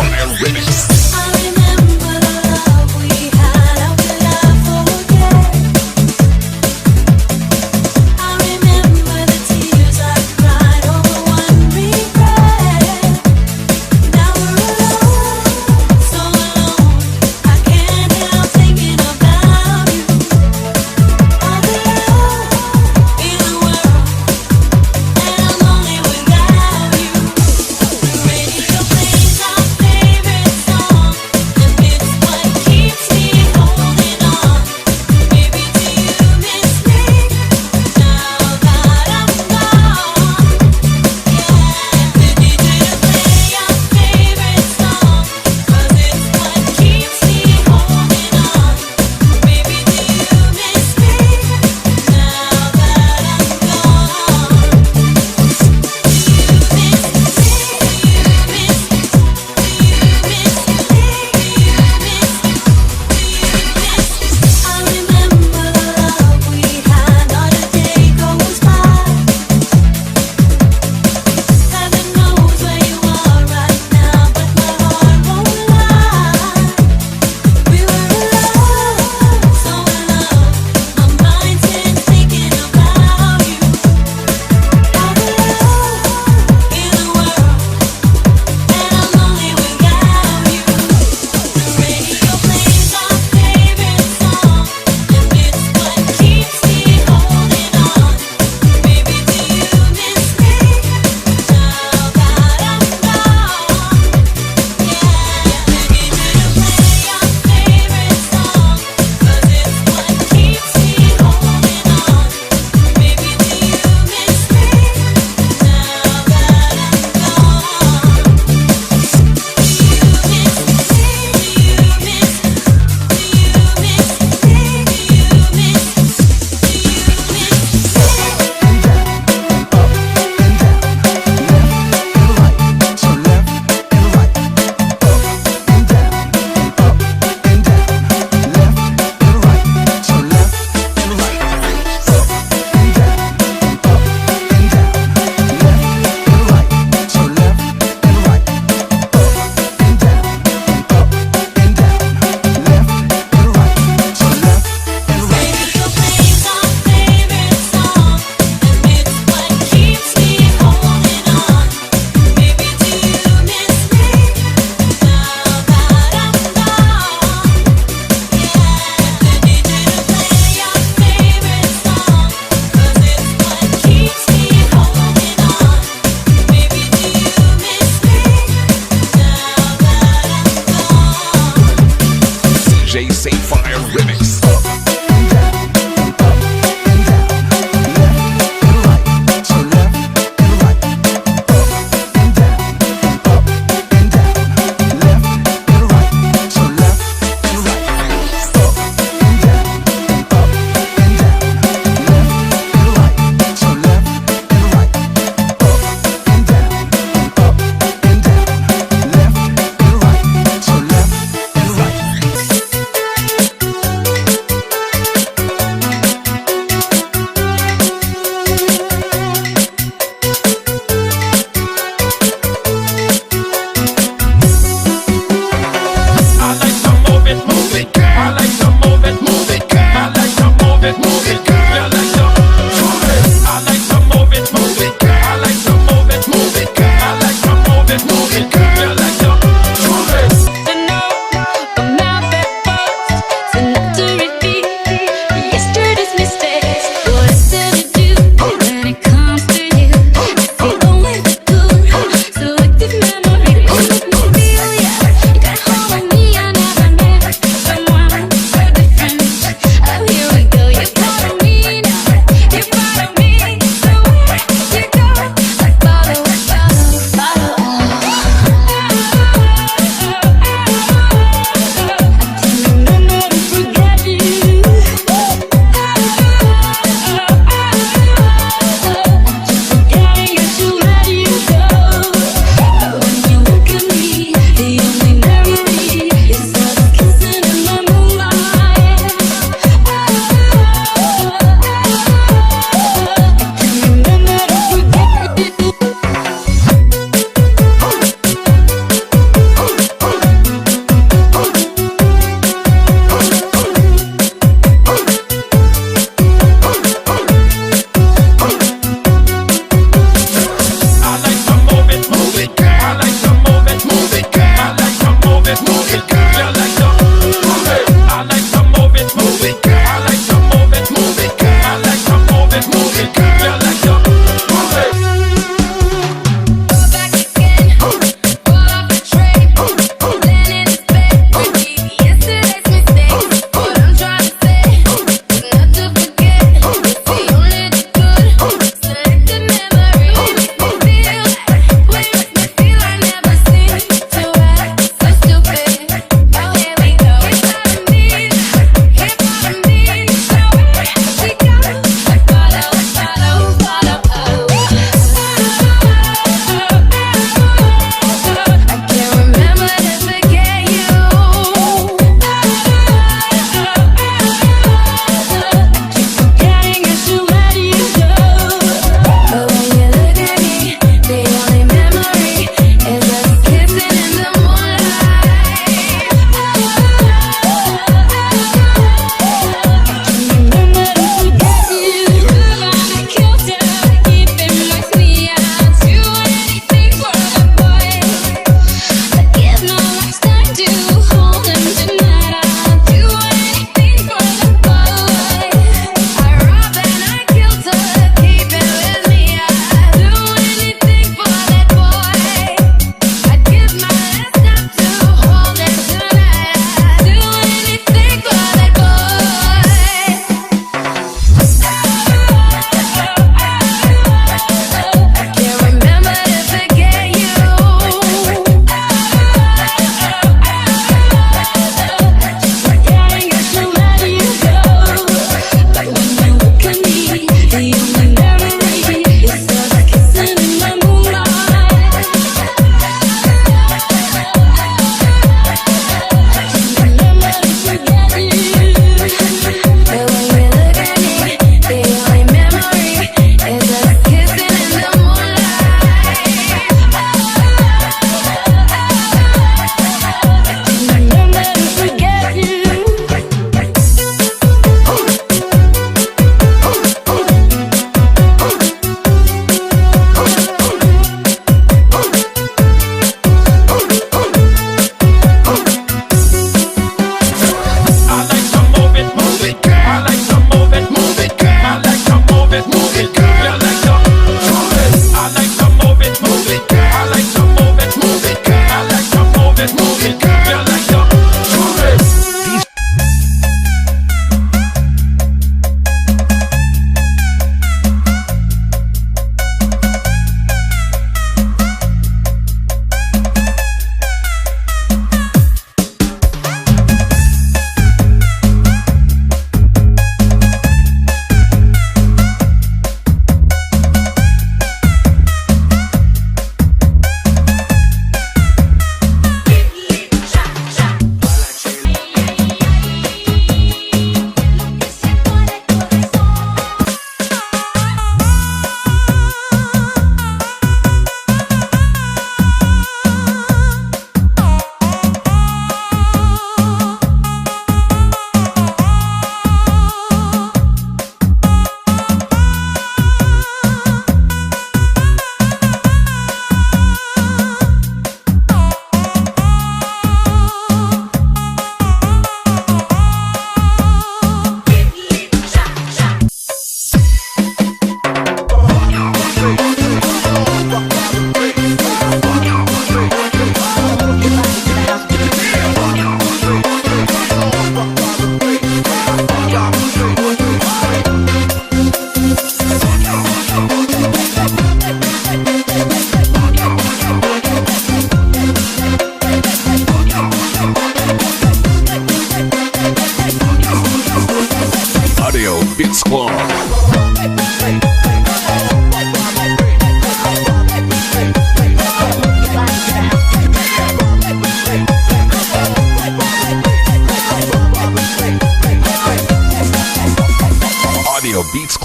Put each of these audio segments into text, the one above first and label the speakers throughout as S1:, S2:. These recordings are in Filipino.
S1: Favorite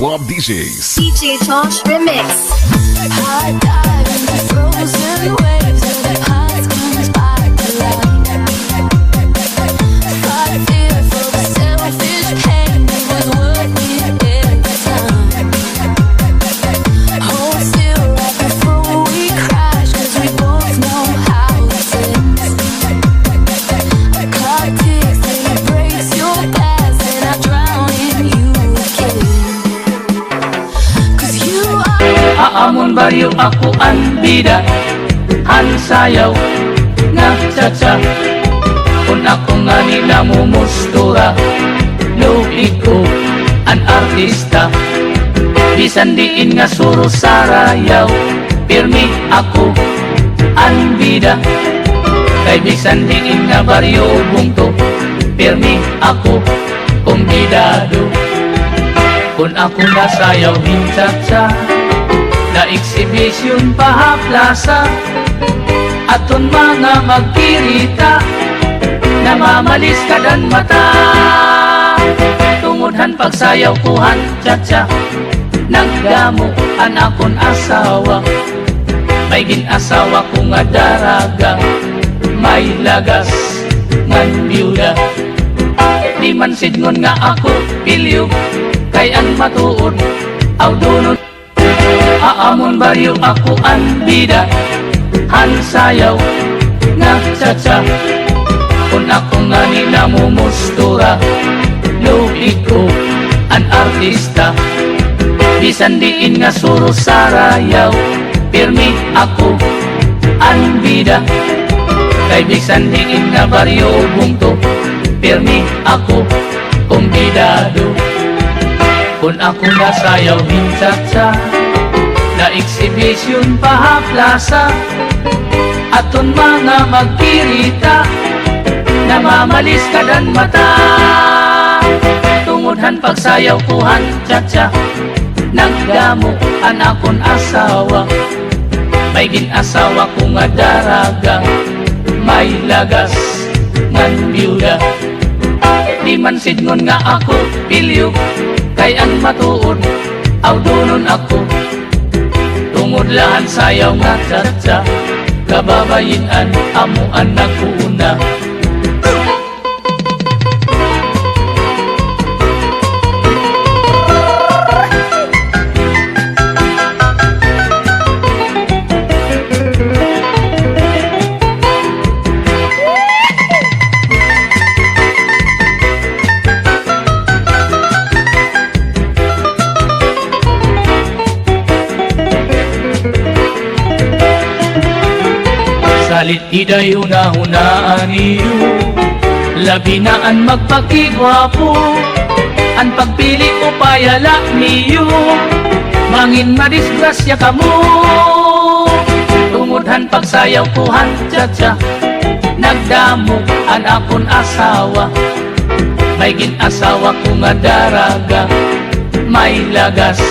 S1: Club DJs.
S2: DJ Josh Remix.
S3: High dive into frozen waves as the past comes back to life. Fight fear for the selfish pain, it was worth it every time. Hold still right before we crash, 'cause we both know how it ends. A clock ticks till it breaks your glass, and I drown in you again. 'Cause you are
S4: Aamon baryo ako ang bida, han sayaw nga chacha. Kung ako nga nila mumustura, luhig ko ang artista. Bisan diin nga suro sarayaw, pirmi ako ang bida. Kay bisan diin nga baryo bungto, pirmi ako kumbidado. Kung ako nasayaw din chacha, na exhibition pahaplasa, aton mga magkirita, namamalis kadan mata. Tungudhan pagsayaw kuhan chacha, nagdamo an akon asawa. May ginasawa ko nga daraga, may lagas ngan biuda. Di man sidngon nga ako pilyo, kay ang matuod aw dunod. Aamon baryo ako ang bida, han sayaw nga chacha. Kung ako nga nila mumustura, luhig ko ang artista. Bisan diin nga suro sarayaw, pirmi ako ang bida. Kay bisan diin nga baryo bungto, pirmi ako kumbidado. Kung ako nasayaw din chacha, na exhibition pahaplasa, aton mga magkirita, namamalis kadan mata. Tungudhan pagsayaw kuhan chacha, nagdamo an akon asawa. May ginasawa ko nga daraga, may lagas ngan biuda. Di man sidngon nga ako pilyo, kay ang matuod aw dunon ako. Tungudlahan sayaw nga chacha, kababayinan amuan nagkuuna. Salit iday una-hunaan iyo, labi na an magpakigwapo, an pagpili o payala niyo, mangin madisgrasya kamo. Tungudhan pagsayaw kuhan chacha, nagdamo an akon asawa. May ginasawa ko nga daraga, may lagas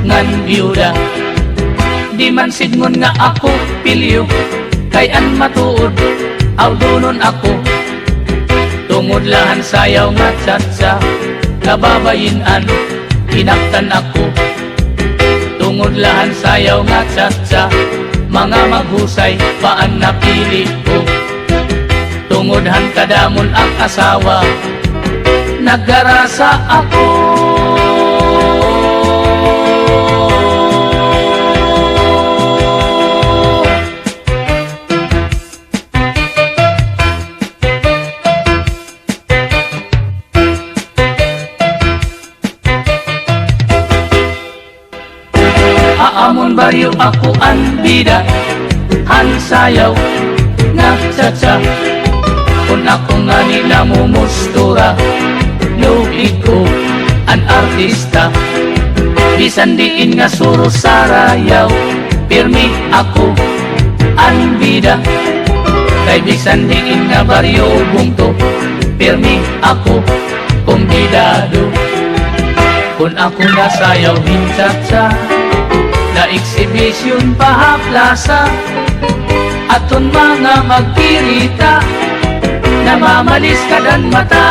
S4: ngan biuda. Di man sidngon nga ako pilyo, kay an matuod aw dunon ako. Tungudlahan sayaw nga chacha, kababayinan hinaktan ako. Tungudlahan sayaw nga chacha, mga maghusay paan napili ko. Tungudhan kadamon ang asawa, naggarasa ako. Aamon baryo ako ang bida, han sayaw nga chacha. Kung ako nga nila mumustura, luhig ko ang artista. Bisan diin nga suro sarayaw, pirmi ako ang bida. Kay bisan diin nga baryo bungto, pirmi ako kumbidado. Kung ako nasayaw din chacha, na exhibition pahaplasa, aton mga magkirita, namamalis kadan mata.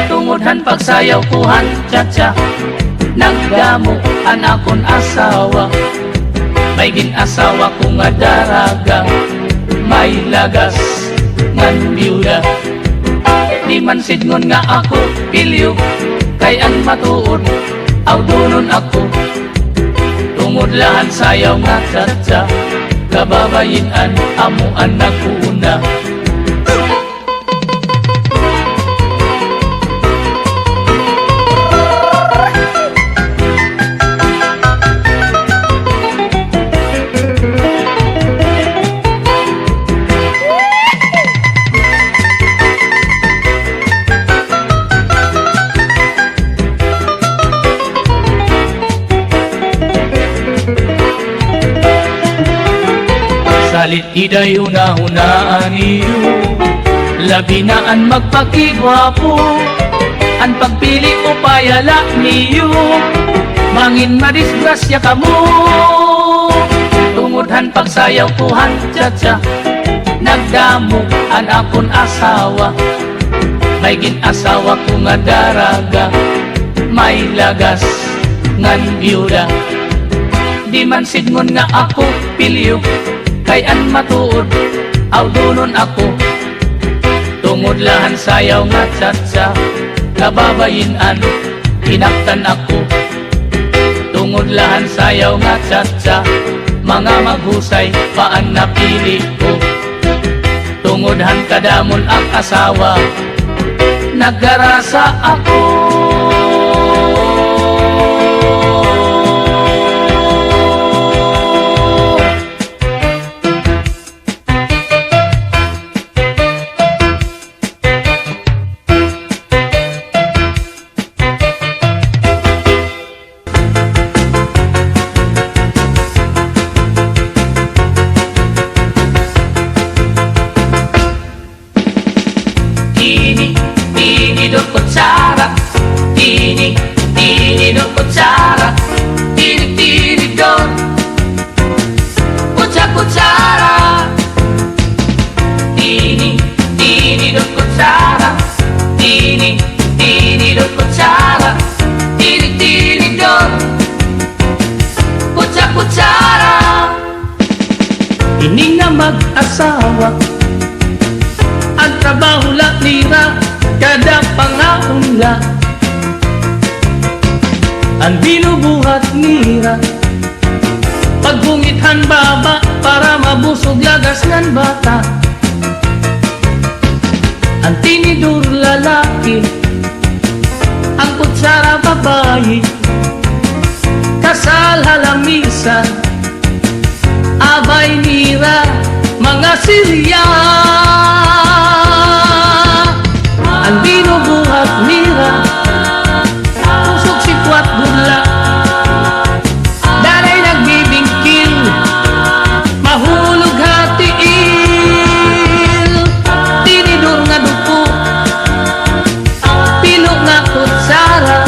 S4: Tungudhan pagsayaw kuhan chacha, nagdamo ang akon asawa. May ginasawa ko nga daraga, may lagas ngan biyuda. Di man sidngon nga ako pilyo, kay ang matuod aw dunon ako. Tungod lahan sayaw nga tsa-tsa, kababayin-an amuan nagkuuna. Salit iday una-hunaan niyo, labi na ang magpakigwapo, ang pagpili o payala niyo, mangin madisgrasya kamo. Tungudhan pagsayaw kuhan tsa-tsa, nagdamo ang akon asawa. May ginasawa ko nga daraga, may lagas ngan biyuda. Di man sidngon nga ako pilyo, kay an matuod aw dunon ako. Tungod lahan sayaw nga tsa-tsa, kababayin-an hinaktan ako. Tungod lahan sayaw nga tsa-tsa, mga maghusay paan napili ko. Tungodhan kadamon ang asawa, nagdarasa ako. Tini do kutsara, tini do kutsara, tini do kutsara. Tini do kutsara, tini do kutsara, tini do kutsara. Ini nga mag-asawa, ang trabaho la nira, kada pangaunla, ang binubuhat nira, pagbungithan baba para mabusog lagas ng bata. Ang tinidur lalaki, ang kutsara babae, kasal halamisan, abay nira, mga Silya. Ang binubuhat nira, pusok si Kwat Budla, danay nagbibingkil, mahulog hatiil. Tinidur nga duko, pilo nga kutsara,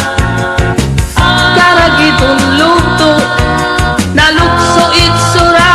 S4: karagitong luto, nalukso itsura.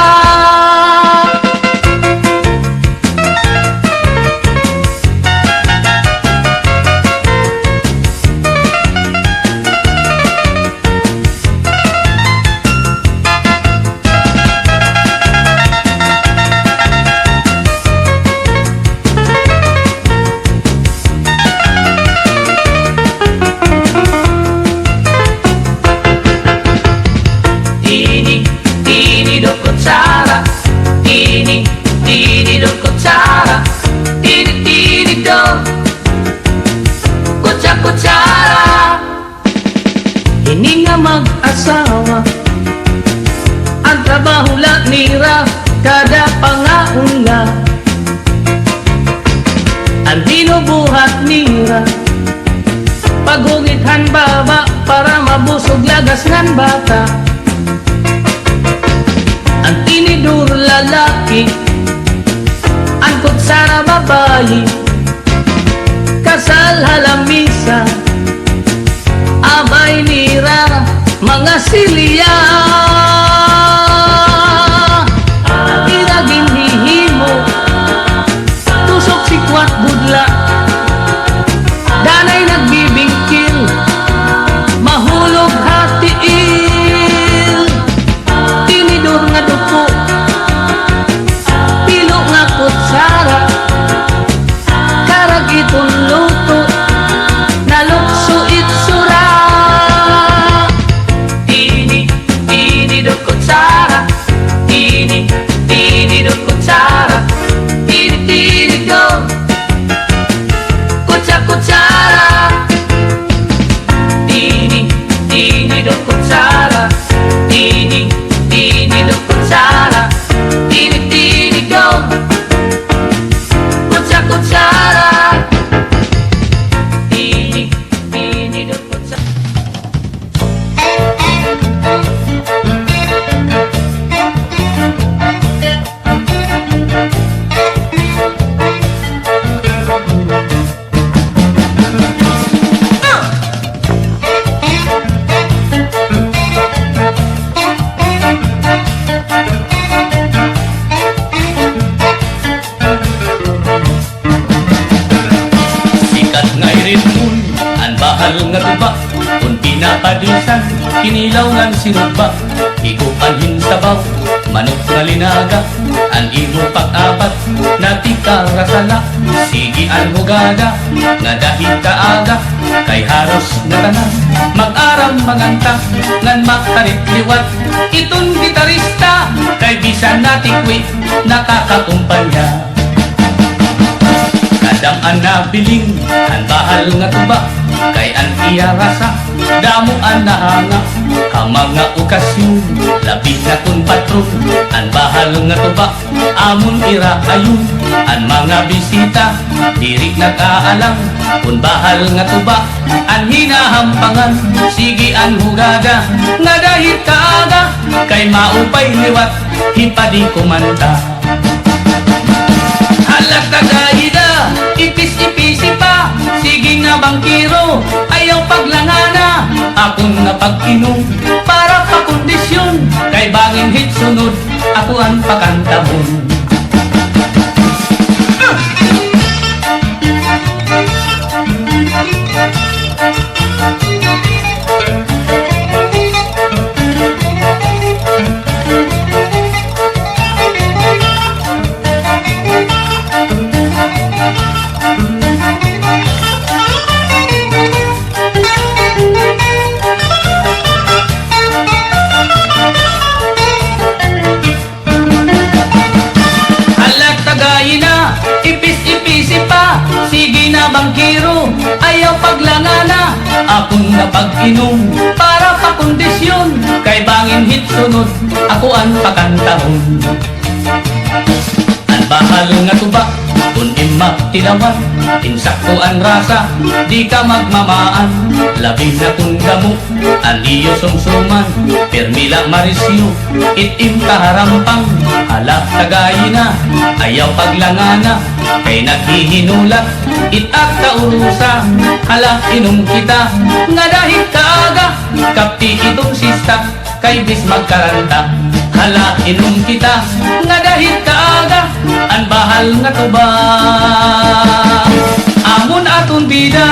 S4: Tini do kutsara, tini do kutsara, tini do kutsara. Ini nga mag-asawa, ang trabaho la nira, kada pangaunla, ang binubuhat nira, pagungithan baba para mabusog lagas ng bata. Ang tinidur lalaki, ang kutsara babae, kasal halamisa, abay nira, mga Silya. Ang iraging hihimo, tusok si Kwat Budla, danay nagbibingkil, mahulog hat bahal nga tuba kung pinapadisan kinilaw ng sinugba ikupanhin sabaw manok nga linaga ang imo pag-apat na tikarasala sige ang hugada nga dahil kaaga kay haros na tanan mag-aram manganta ngan makarit liwat itong gitarista kay bisan natikwi nakakakumpanya kadam ang nabiling ang bahal nga tuba kay ang iya rasa damo ang nahanga ang mga okasyon labi na kung patron ang bahal nga tuba amon ira ayun ang mga bisita diri nag-aalang kung bahal nga tuba ang hinahampangan sige ang hugada nga dahil kaaga kay maupay liwat hipadi kumanta halat tagaida ipis-ipisi pa sige nga bangkiro ayaw paglangana akong nga pag-inom para pa kondisyon kay bangin hit sunod ako ang pakantahon ipis-ipisi pa sige na bangkiro ayaw paglangana akong napag-inom para pa kondisyon kay bangin hit sunod ako ang pakantahon ang bahal nga tuba kung imma tilawan insakto ang rasa di ka magmamaan labi na kung damo ang iyo sumsuman permila marisyo itim kaharampang hala tagayina ayaw paglangana kay naghihinula itak kaurusa hala inom kita nga dahil kaaga kapti itong sista kay bis magkaranta hala inom kita nga dahil kaaga ang bahal nga tuba amon aton bida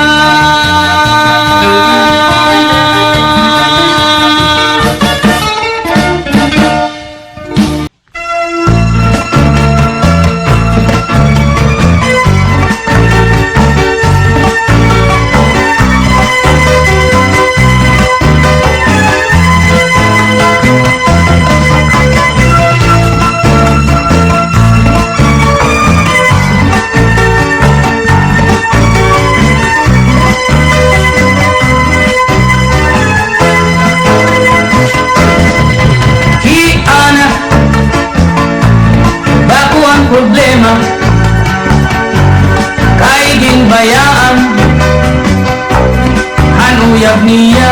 S4: problema kay ginbayaan hanuyab niya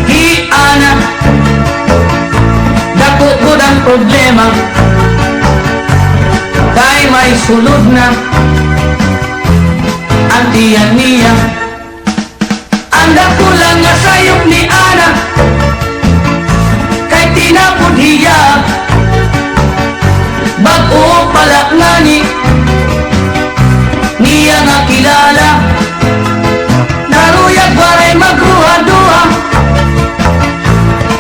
S4: hiana dako gud ang problema kay may sulod na ang tiyan niya ang dako lang nga sayop ni ana kay tinapod hiya bago pala ngani niya nga kilala naruyag waray magruha-duha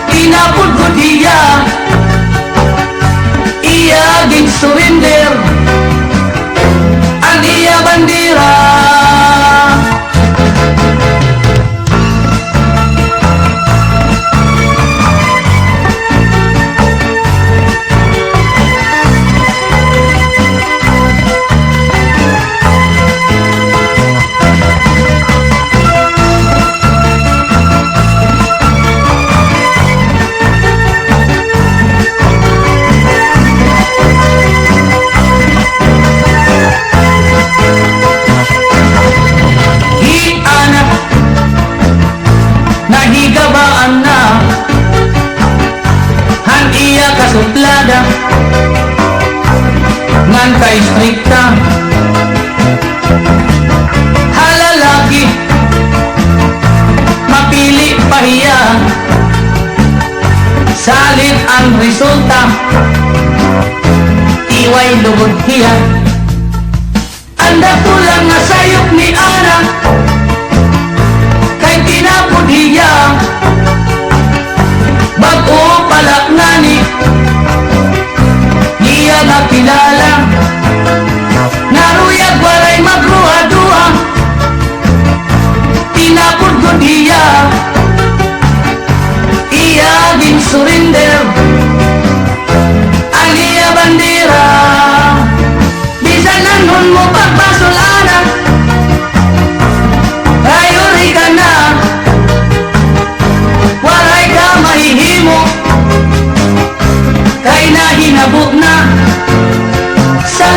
S4: tinapod ko diya iya din surrender ang iya bandira nahigabaan na han iya kasuplada ngan kay strikta halalaki mapili pahiya salit ang resulta iway lugod hiya ang Anda tulang nga sayop ni Ana, kay tinapod hiya, bago palak nani, niya nga kilala, naruyag walay magruha-duha, tinapod ko diya, iya din surrender, ang iya bandera. Bisan nanon mo pagpasulana, ayuri ka na, walay ka mahihimo, kay nahinabot na, sa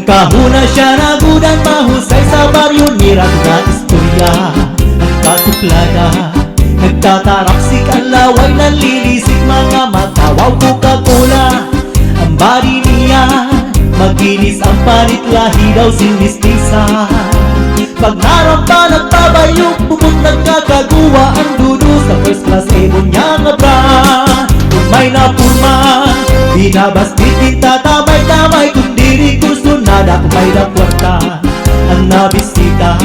S1: Ang kahuna siya nagudan, mahusay sa baryo, nirag na istorya. Ang katuplada, nagtatarapsik ang laway, nanlilisik mga matawaw Coca-Cola. Ang bari niya, maginis ang panit, lahi daw sinistisa. Pag narampa nagbabayok, bubot nagkakaguwa ang dudu sa first class ebon niya nga bra. Kung may napurma, binabastit tatamay-tamay, kung diri gusto nada kung may napwarta. Ang nabisita,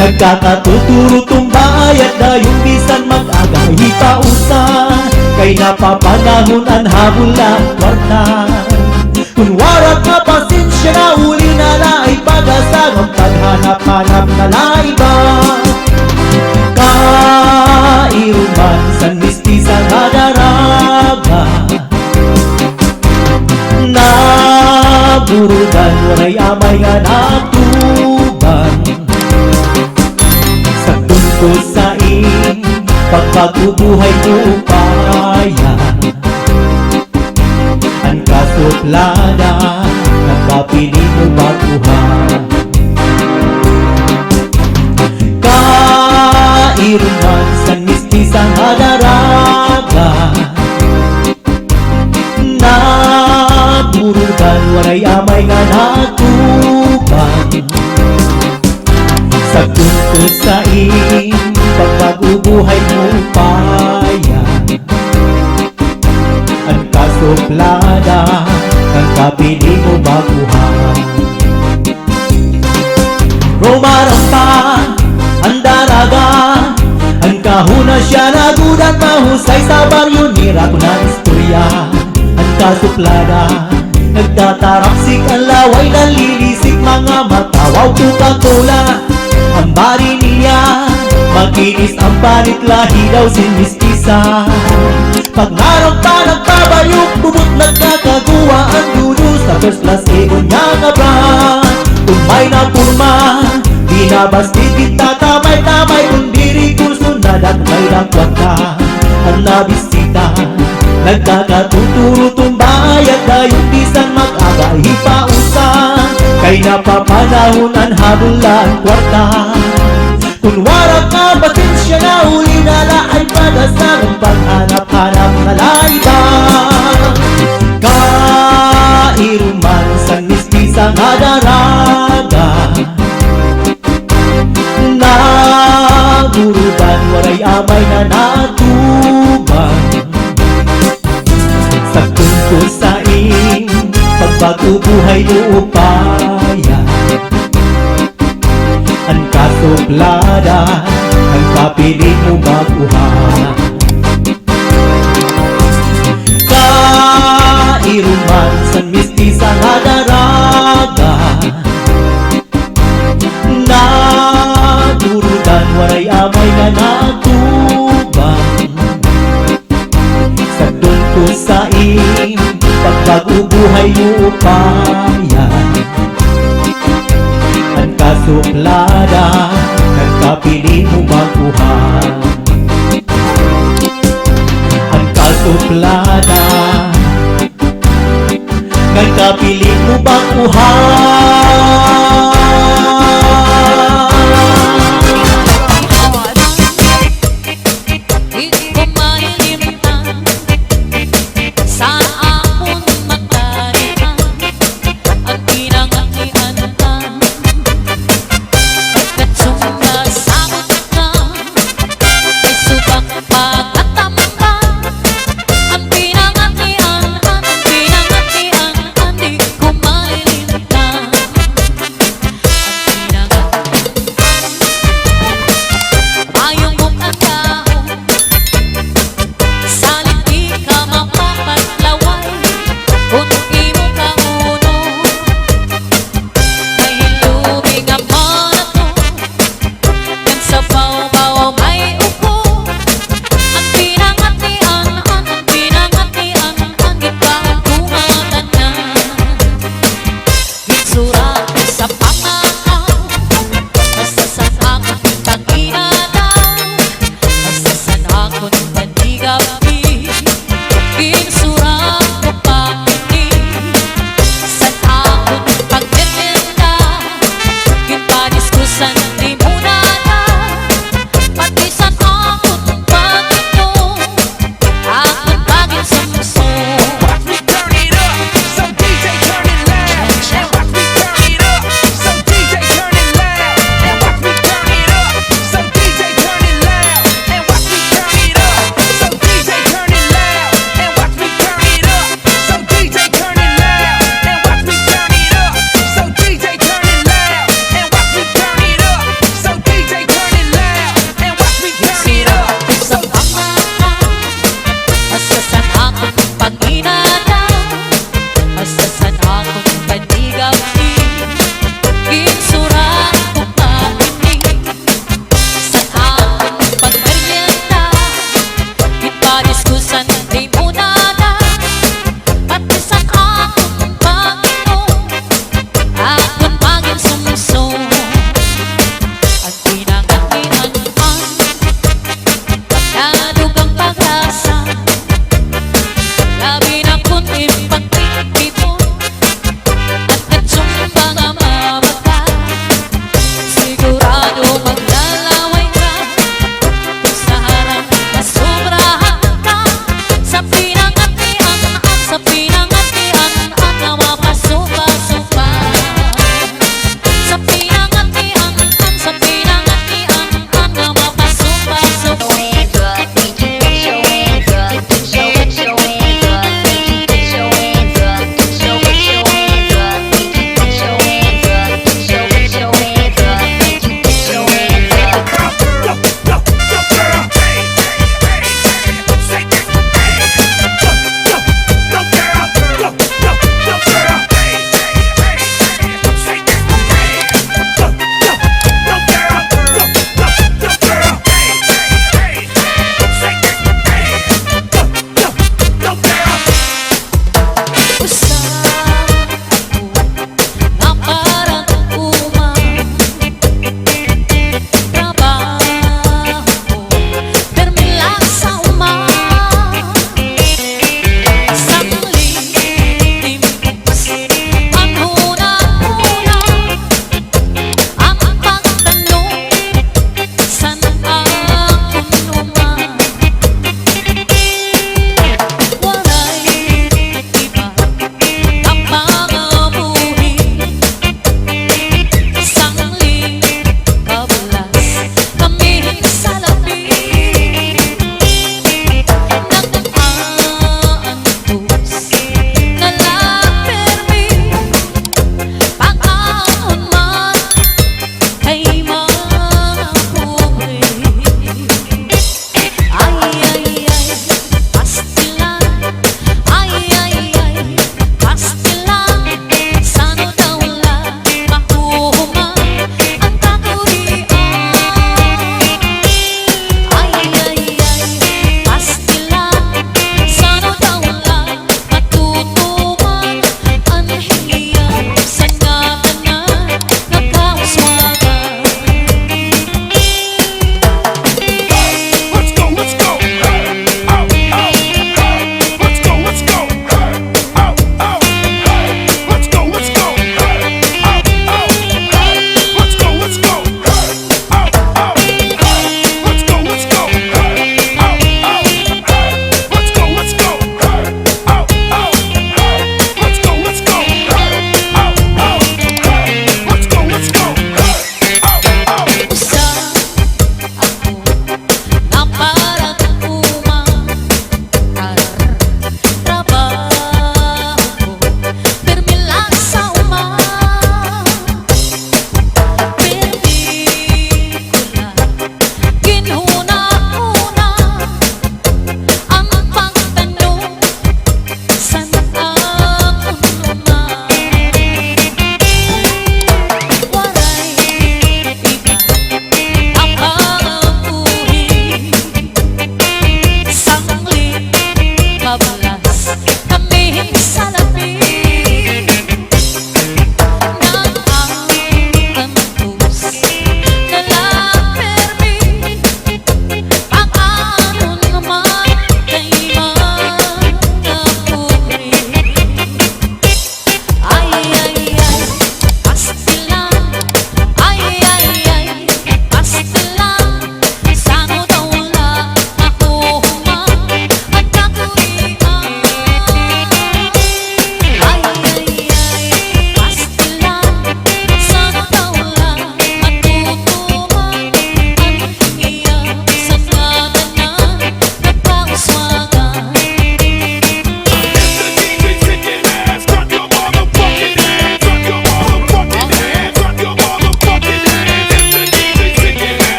S1: nagkakatuturo tumbay at dayong bisan mag-aga hipausan. Kay napapanahon ang habol ang kwarta. Kung warak na pasensya na uli na laay pag-asang ang paghanap-hanap na laiba. Kairuman sa mistisa nga daraga, naburugan waray amay nga natuban. Sa tungko sa pagpagbubuhay ko upaya, ang kasuplada, nagpapili mo baguhan. Kairuman sa mistisang hadaraga, naburugan waray amay nga natuban. Sa tungkol sa pagpag-ubuhay mo upaya, ang kasuplada, ang kapili mo baguhan. Rumarampa ang daraga, ang kahuna siya nagudan, mahusay sa baryo, nira ko na istorya. Ang kasuplada, nagtatarapsik ang laway, nanlilisik mga matawaw Coca-Cola. Ang bari niya, makinis ang panit, lahi daw sinistisa. Pag narampa nagbabayok, bubot nagkakaguwa ang dudu sa first class ebon niya nga bra. Kung may napurma, binabastit tatamay-tamay, kung diri kurso nadak may nakwata. Ang nabisita, nagkakatuturo tumbay at dayong bisan mag-aga hipausan. Kay napapanahon ang habol ang kwarta. Kung warak na pasensya na uli na laay pag-asang ang paghanap-hanap na laiba. Kairuman sa mistisa nga daraga, nagurugan waray amay na natuban. Sa tungkol sa pagpag-ubuhay mo upaya, ang kasuplada, ang kapili mo baguhan. Kairuman sa mistisa nga daraga, nadurugan waray amay na natuban. Sa tungkol sa pagpag-ubuhay mo upaya, ang kasuplada, ang kapili mo baguhan. Ang kasuplada, ang kapili mo baguhan.
S3: Di ko malilimtan sa akong magdarihan ang pinangangian ka. Sumasagot ka, may subak pagkatama ka. Ang pinangangian, di ko malilimtan.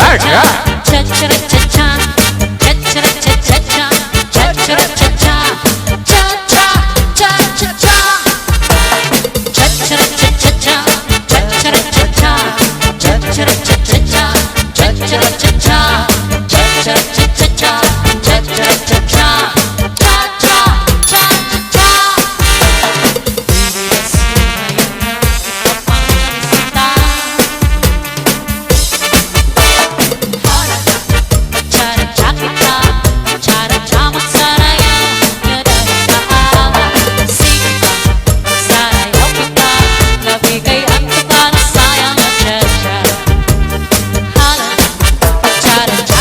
S3: Cha cha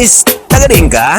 S5: Miss, tagading ka?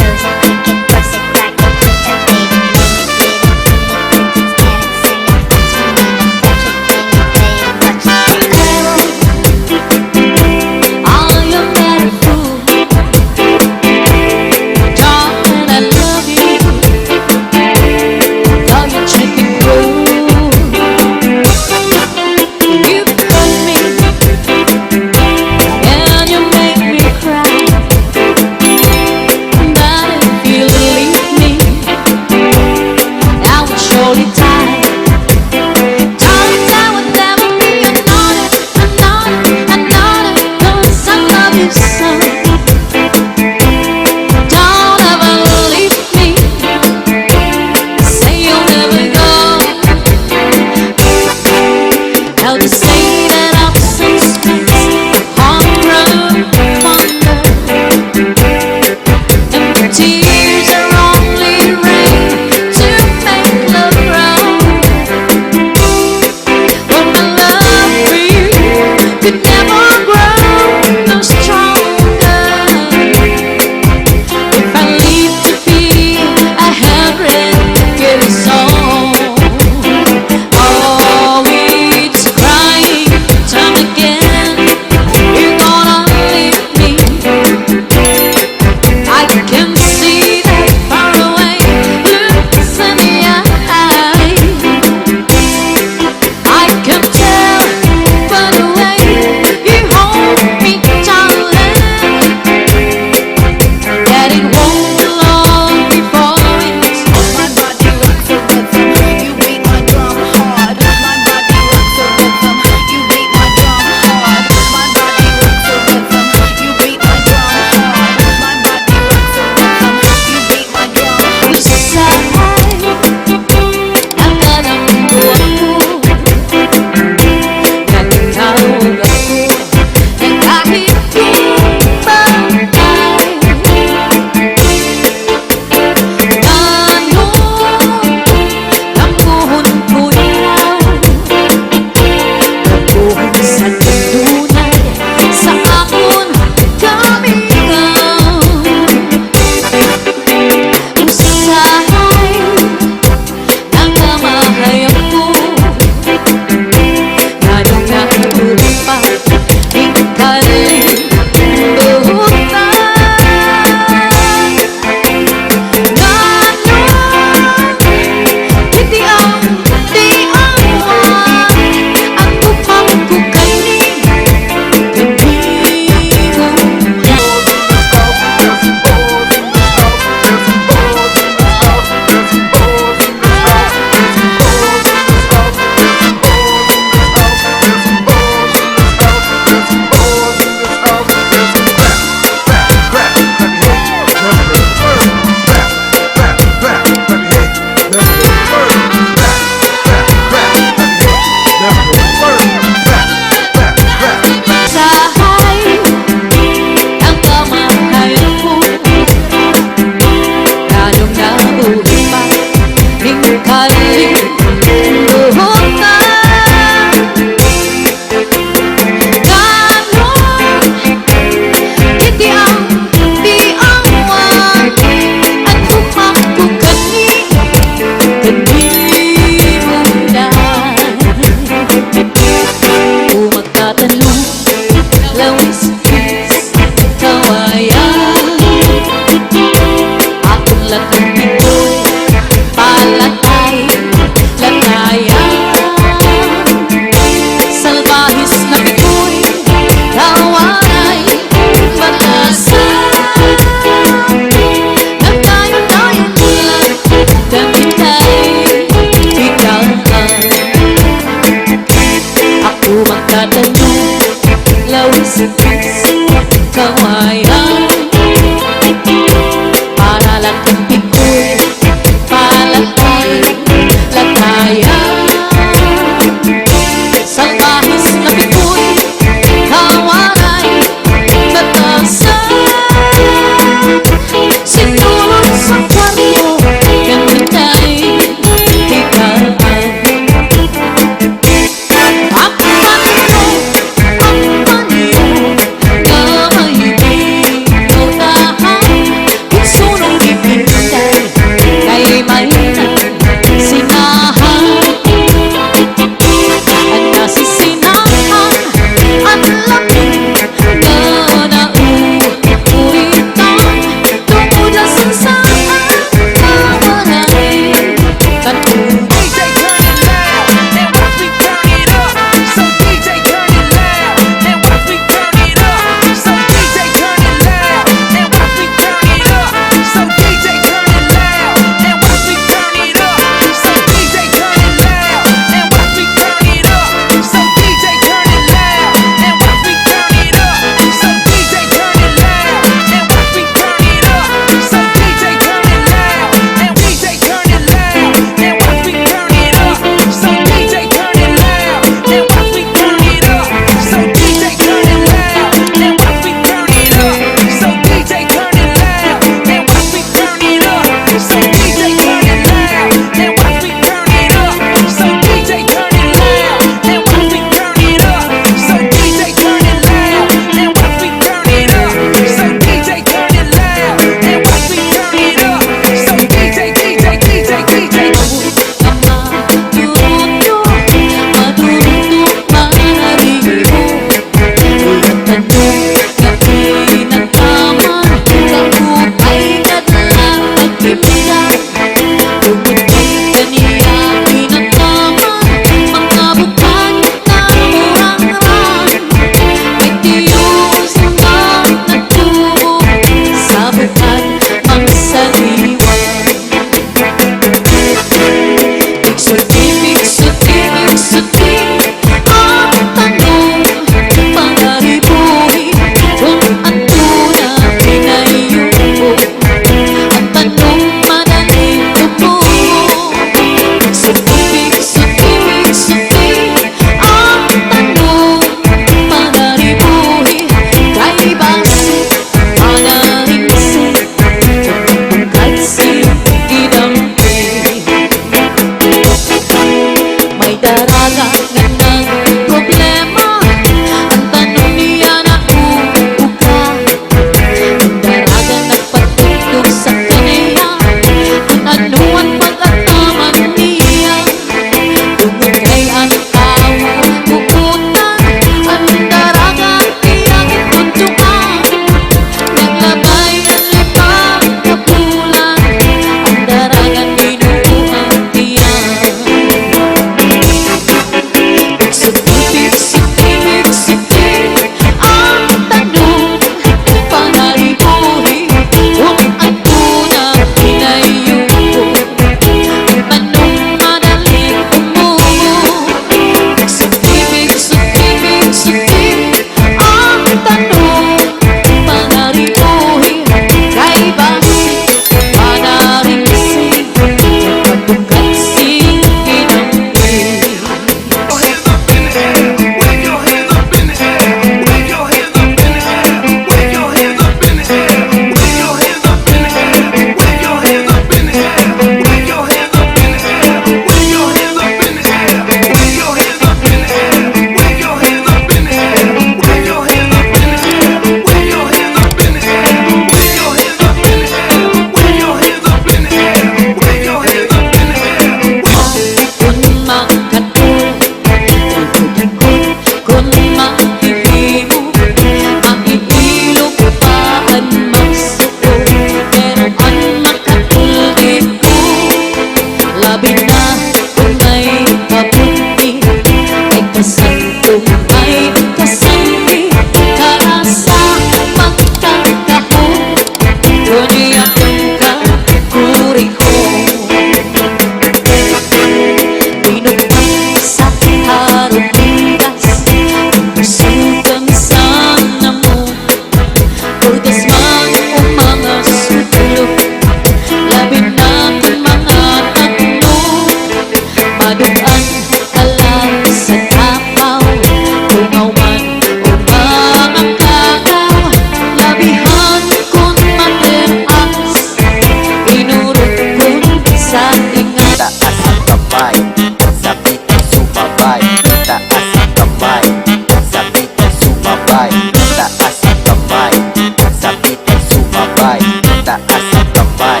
S5: kamay,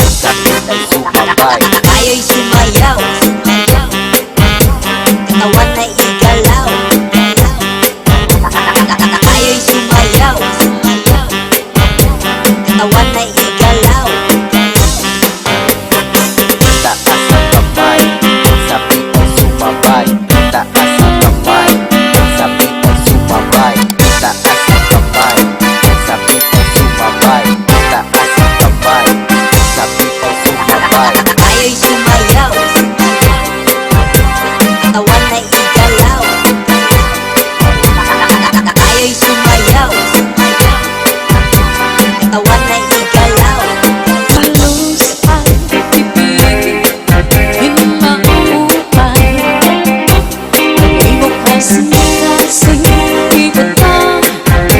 S5: sakit ay sumabay.
S6: Tayo'y sumayaw, katawan na igalaw. Tayo'y sumayaw, katawan na igalaw.
S5: Taas ang kamay, sakit ay sumabay. Taas ang kamay, sakit ay sumabay. Taas ang kamay, sakit ay sumabay. Taas ang kamay, sakit ay sumabay.
S6: Tayo'y sumayaw, katawan na igalaw. Tayo'y sumayaw, katawan na igalaw.
S3: Halos ay ibigin, di maupay. Di mo kasi ibig ang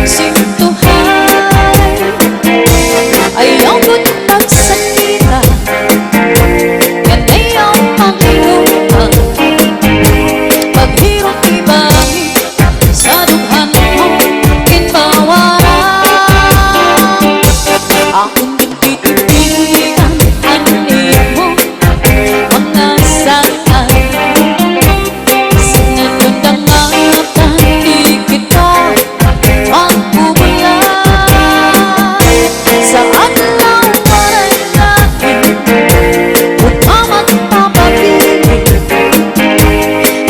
S3: sintuhay. Ayaw ko't magsalita, yan ay ang panghinuhan. Paghirap ibangin, sa dughan mo kinbawaran. Akong ipitipigan, anin mo mga saan. Sinunod ang matan, di kita magbubulan. Sa adlaw mananahin, huwag mamagpapabilin.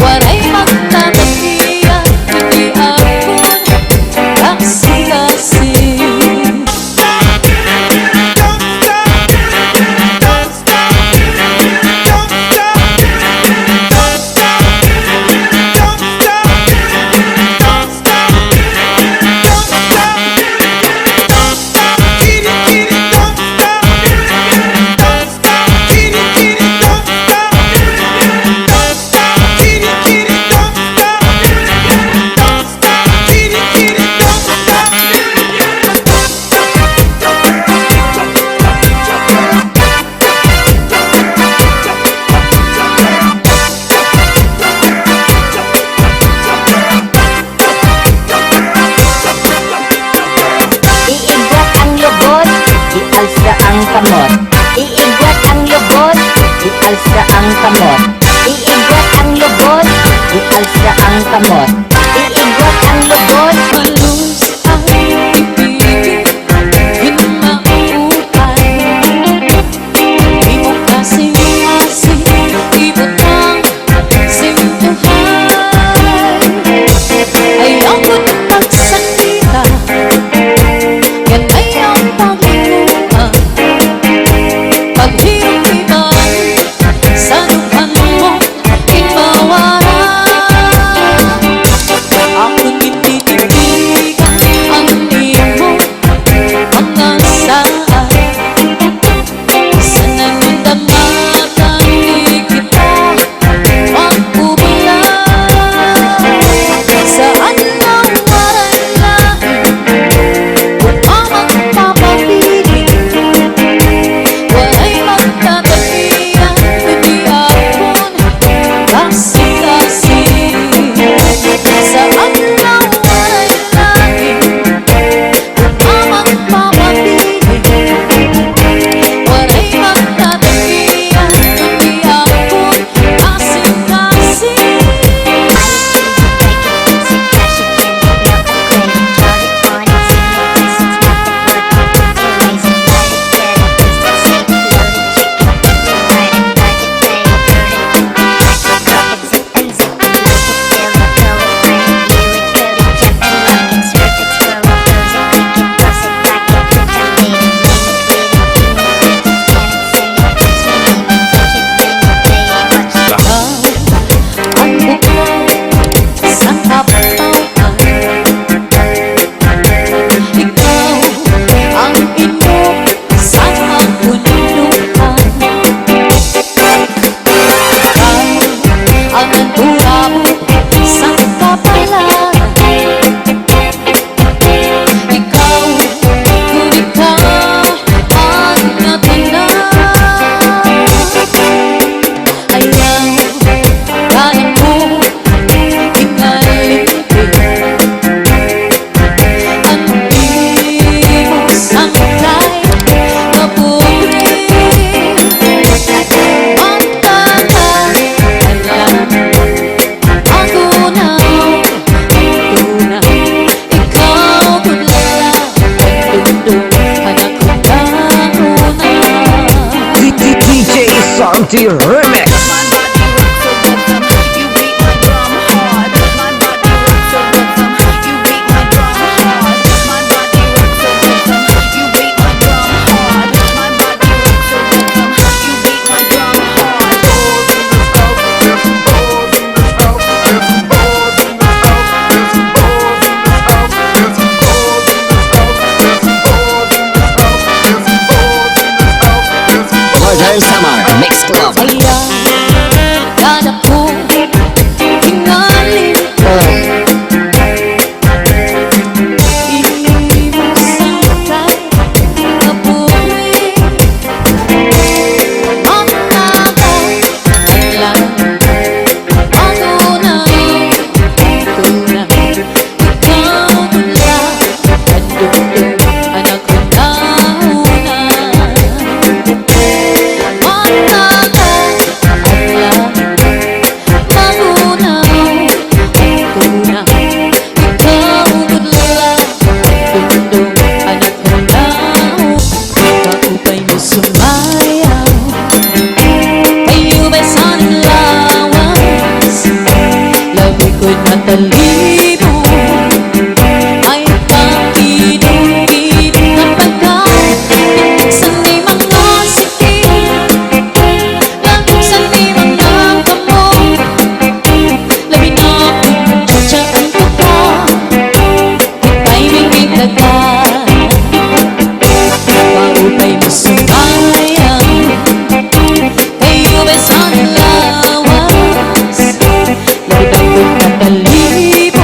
S3: Wala'y magtatagiyan, hindi ako kasi-kasi.
S6: Iigwat ang lubot, ialsa ang kamot. Iigwat ang lubot, ialsa ang kamot. Iigwat ang lubot, ialsa ang kamot. Iigwat ang lubot.
S3: Halos ay ibigin, di maupay. Di mo kasi ibig ang sintuhay. Ayaw ko't magsalita, yan ay ang panghinuhan. Paghirap ibangin, sa dughan mo
S7: Party Remix.
S3: My body rocks so rhythm, you beat my drum hard. My body rocks so rhythm, you beat my drum hard. My body rocks so rhythm, you beat my drum hard. My body rocks so rhythm, you beat my drum hard.
S7: Northern Summer Mix Club.
S3: Kaya kada ko tingalin ko. Imasakay kabuhi. Magkakailan ako na tunay. Ikaw mula andun anak ko na una. Talino ay pakinig-kinig kapagkat sanay mga sikip lang sanay mga kamot labi na kung tsatsaan ko pa ika'y may dagat paupay mo sumayan kayo ba'y sa lawas labi na kung natalib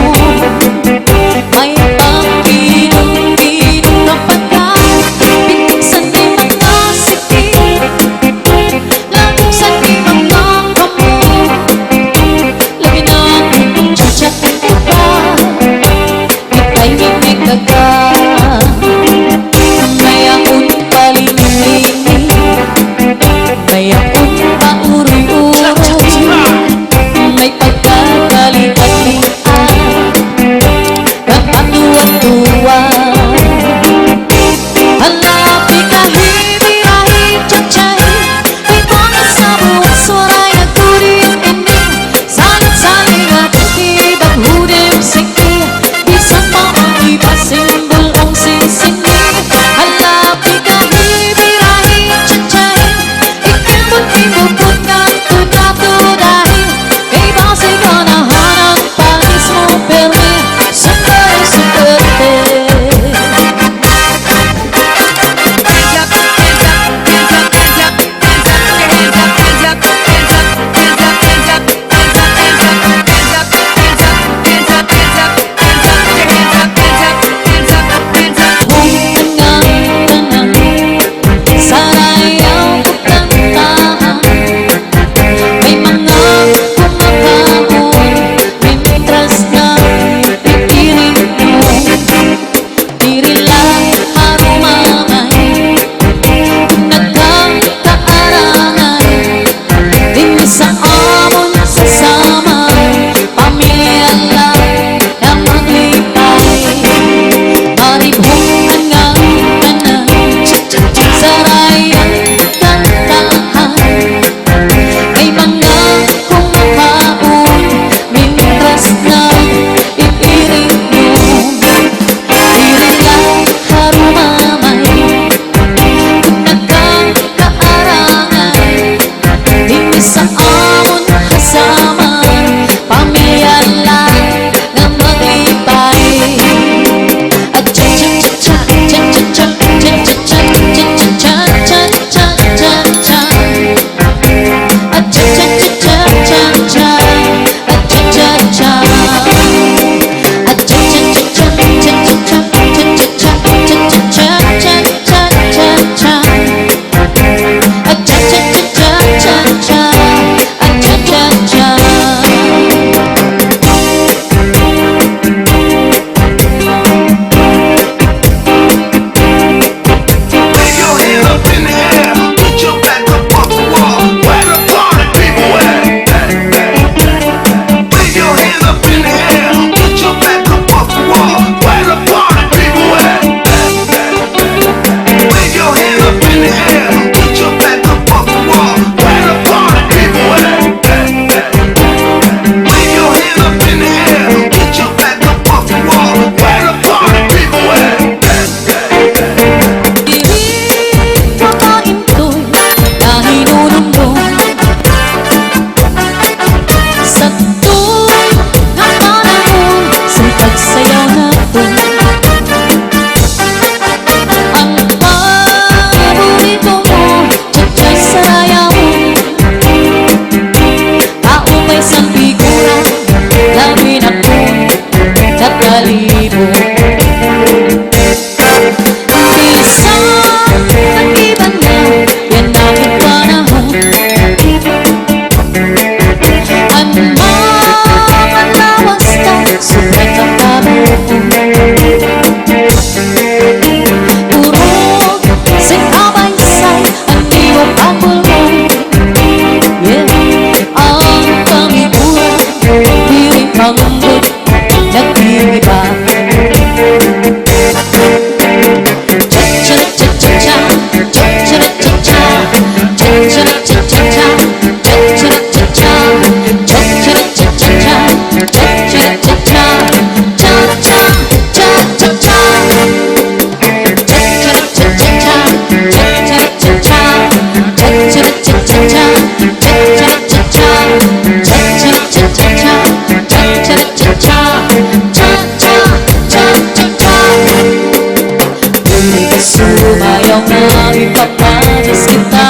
S3: kita.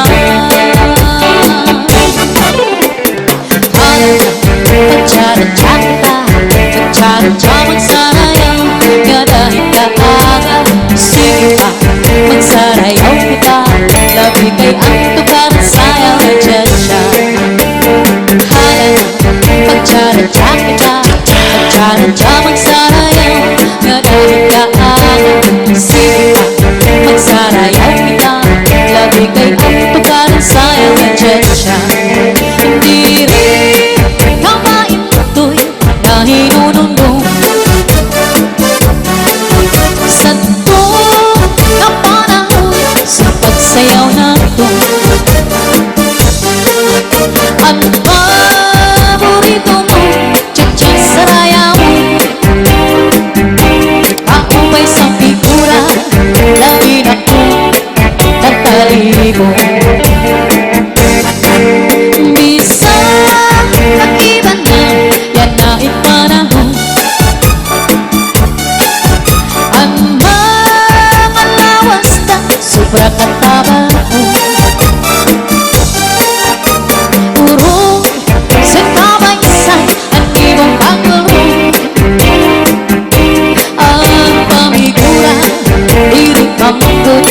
S3: Pagcadadya kita, pagcadadya magsarayaw, nga dahil kaaga. Sige pa, magsarayaw kita, labi kay ang tugar sayaw na dyan-dya. Pagcadadya kita, pagcadadya magsarayaw, nga dahil kaaga. Sige pa, magsarayaw kita, labi kay ang tugar sayaw na dyan-dya. Hindi rin kamain ito'y na hinunundong sa to na panahon sa pagsayaw na to. Ang paborito mo, tsa-tsa sarayaw mo, kaupay sa figura, labi na ko nataligo. Bisa nag-iba na, yan na ipanahon. Ang mga lawas na sobra kataba mo. Urong sa kabaysay ang ibang pangalong. Ang pamigura, hindi kamukot,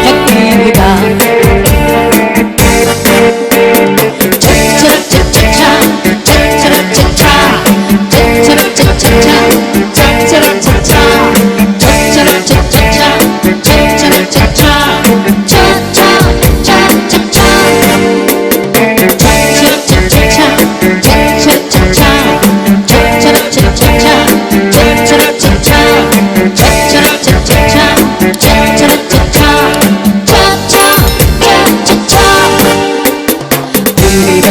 S3: nag-iba.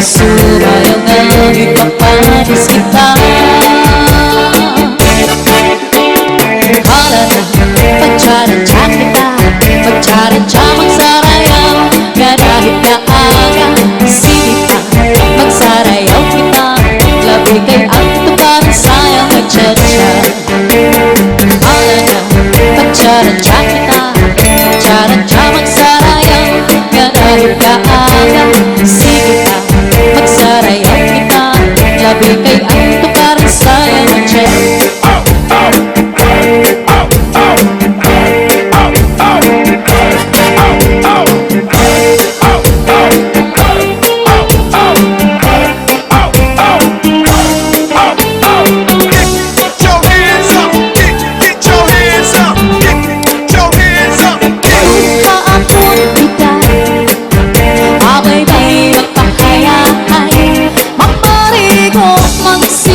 S3: Sumayaw ng ipapadis kita. Hala na, pagcadadya kita, pagcadadya magsarayaw, nga dahil kaaga. Sige pa, magsarayaw kita, labi kay ang tubaran sayaw na dyan-dya. Hala na, pagcadadya kita, pagcadadya magsarayaw, nga dahil kaaga. Sige pa, magsarayaw kita, labi kay ang tubaran sayaw na dyan. Kaapon bigay, abay-bay magpahayahay, mamarigo magsa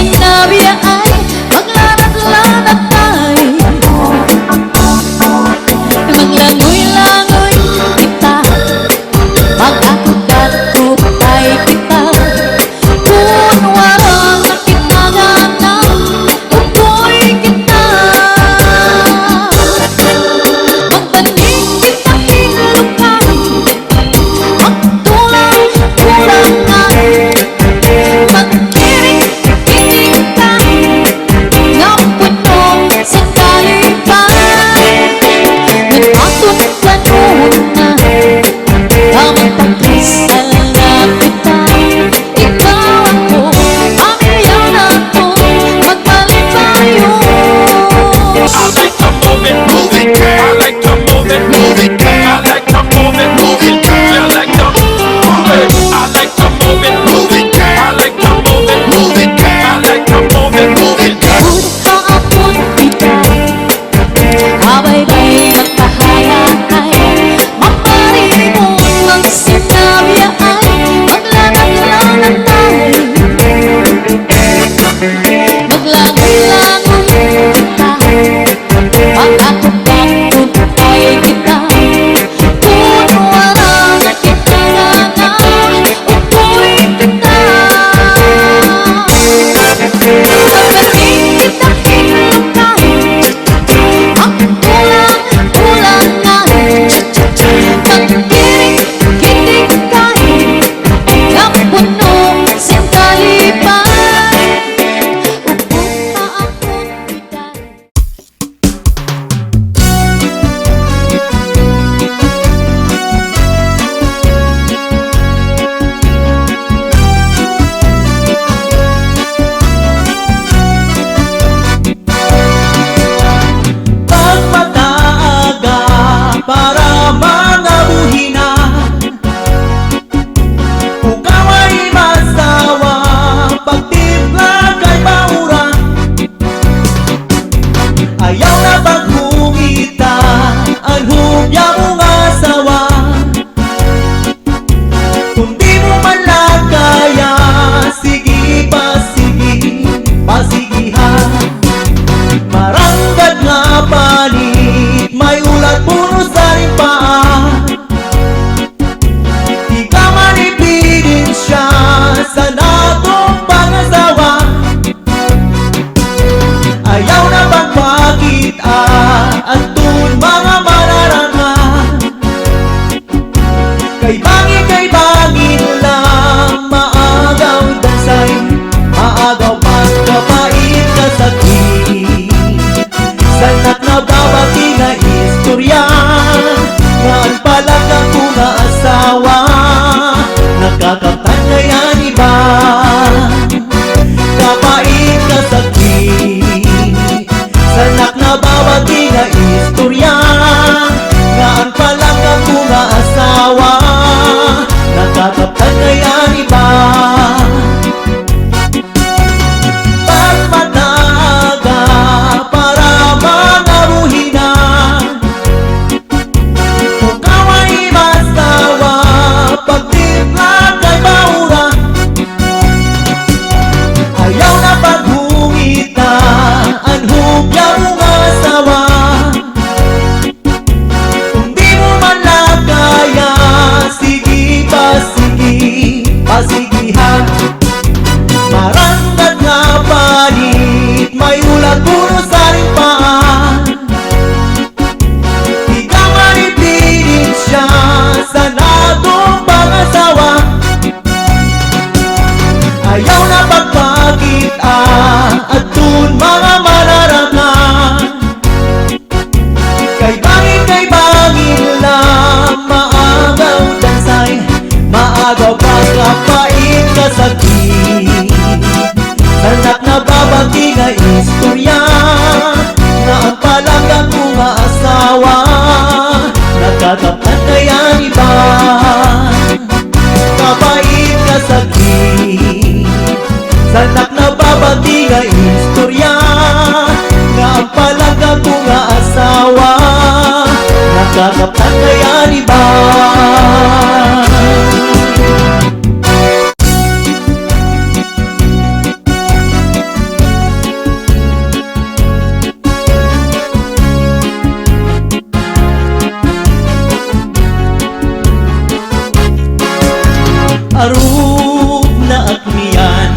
S1: Arog na akmiyan,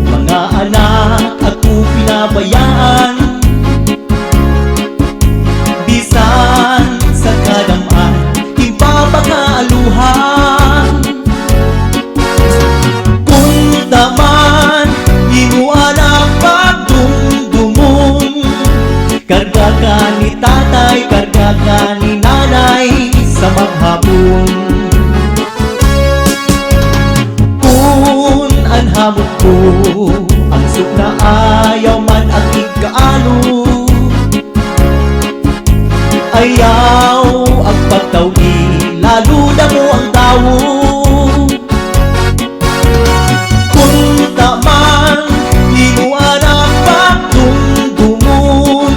S1: mga anak ako pinabayaan. Bisan sa kadamaan, impapakaaluhan. Kung taman, inuan ang pagdumdumon. Karga ka ni tatay, karga ka ni nanay sa maghapon. Kung anhamot ko, ang suk na ayaw man ang ikaano. Ayaw ang pagtawi, lalo na mo ang tawo. Kung taman, inuan ang pagdumdumon.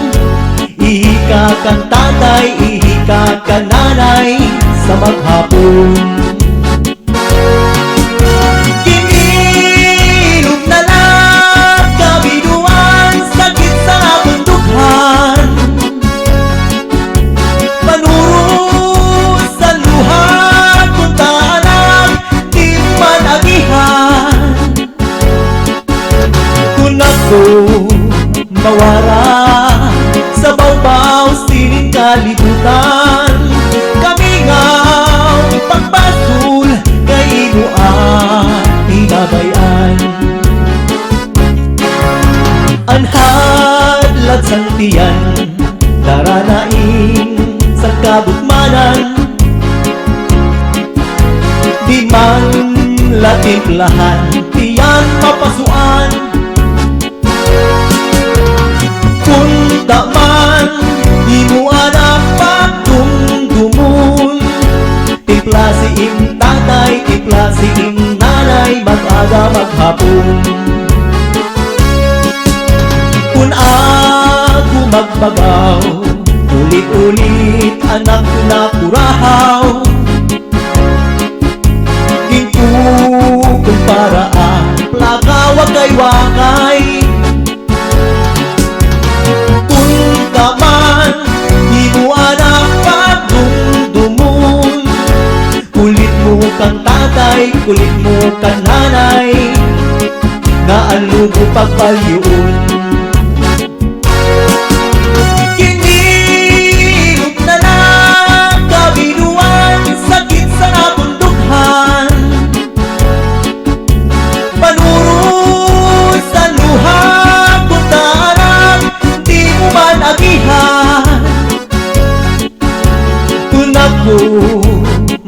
S1: Ihika kang tatay, ihika kang nanay sa maghapon. Kinilog na lang, kabiduan, sakit sa bundukhan. Manurot sa luha, kung taanag, di man agihan. Kung ako mawara sa bawbaw sining kalibutan, kami nga pagpasul kay inuan tinabayan. Anhadlat sang tiyan, daranaing sa kabukmanan. Di man latimplahan, tiyan mapasuan. Kung taman, imuan ang pagdumdumon. Tipla si im tatay, tipla si im nanay, mag-aga maghapon. Kung ako magbagaw, ulit-ulit anak ko na purahaw. Ginto kung paraan, plaka wakay-wakay. Kung taman, inuan ang pagdumdumon. Kulit mo kang tatay, kulit mo kang nanay, nga ang lugo pagpalyuon. Kinilog na lang, kabinuan, sakit sa nabundukhan. Panurot sa luha, kung taanag, di mo man agihan. Kung ako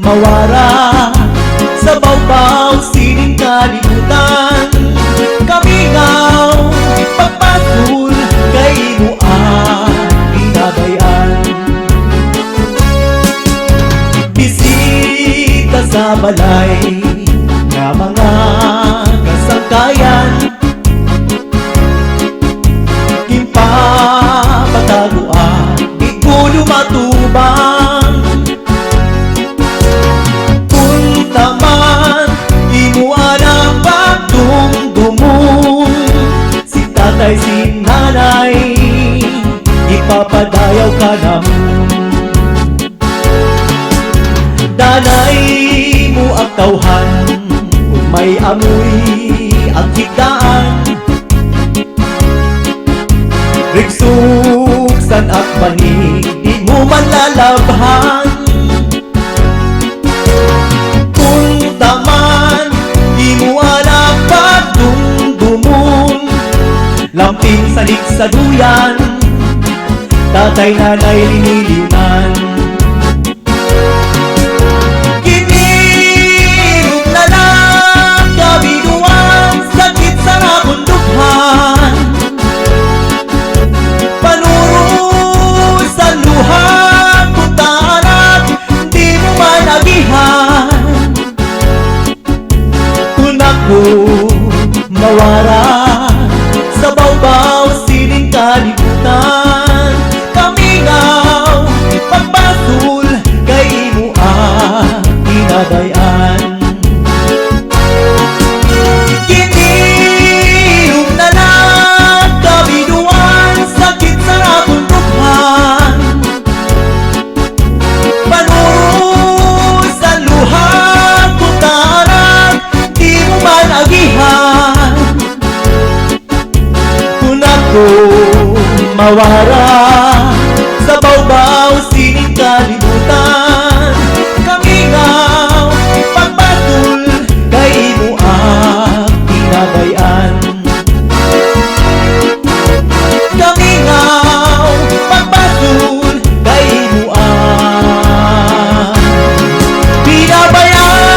S1: mawara sa bawbaw sining kalibutan, kami ngaw pagpasul kay inuan tinabayan. Bisita sa balay nga mga kasangkayan, kimpapataguan, di ko lumatubang. Kung taman, inuan ang pagdumdumon. Si tatay, si nanay, ipapadayaw ka naman. Danay mo ang tauhan, kung may amoy ang higdaan. Rigsuksan at banig, di mo man lalabhan. Kung taman, imuan ang pagdumdumon. Lamping salig sa duyan, tatay nanay linilinan. Kinilog na lang, kabiduan, sakit sa nabundukhan. Panurot sa luha, kung taanag, di mo man agihan. Kung ako mawara sa bawbaw sining kalibutan, kami ngaw pagpasul kay inuan tinabayan. Kinilog na lang, kabiduan, sakit sa nabundukhan. Panurot sa luha, kung taanag, mawara sa bawbaw sining kalibutan. Kamingaw pagbatul kay imo ang tinabayan. Kamingaw pagbatul kay imo ang tinabayan.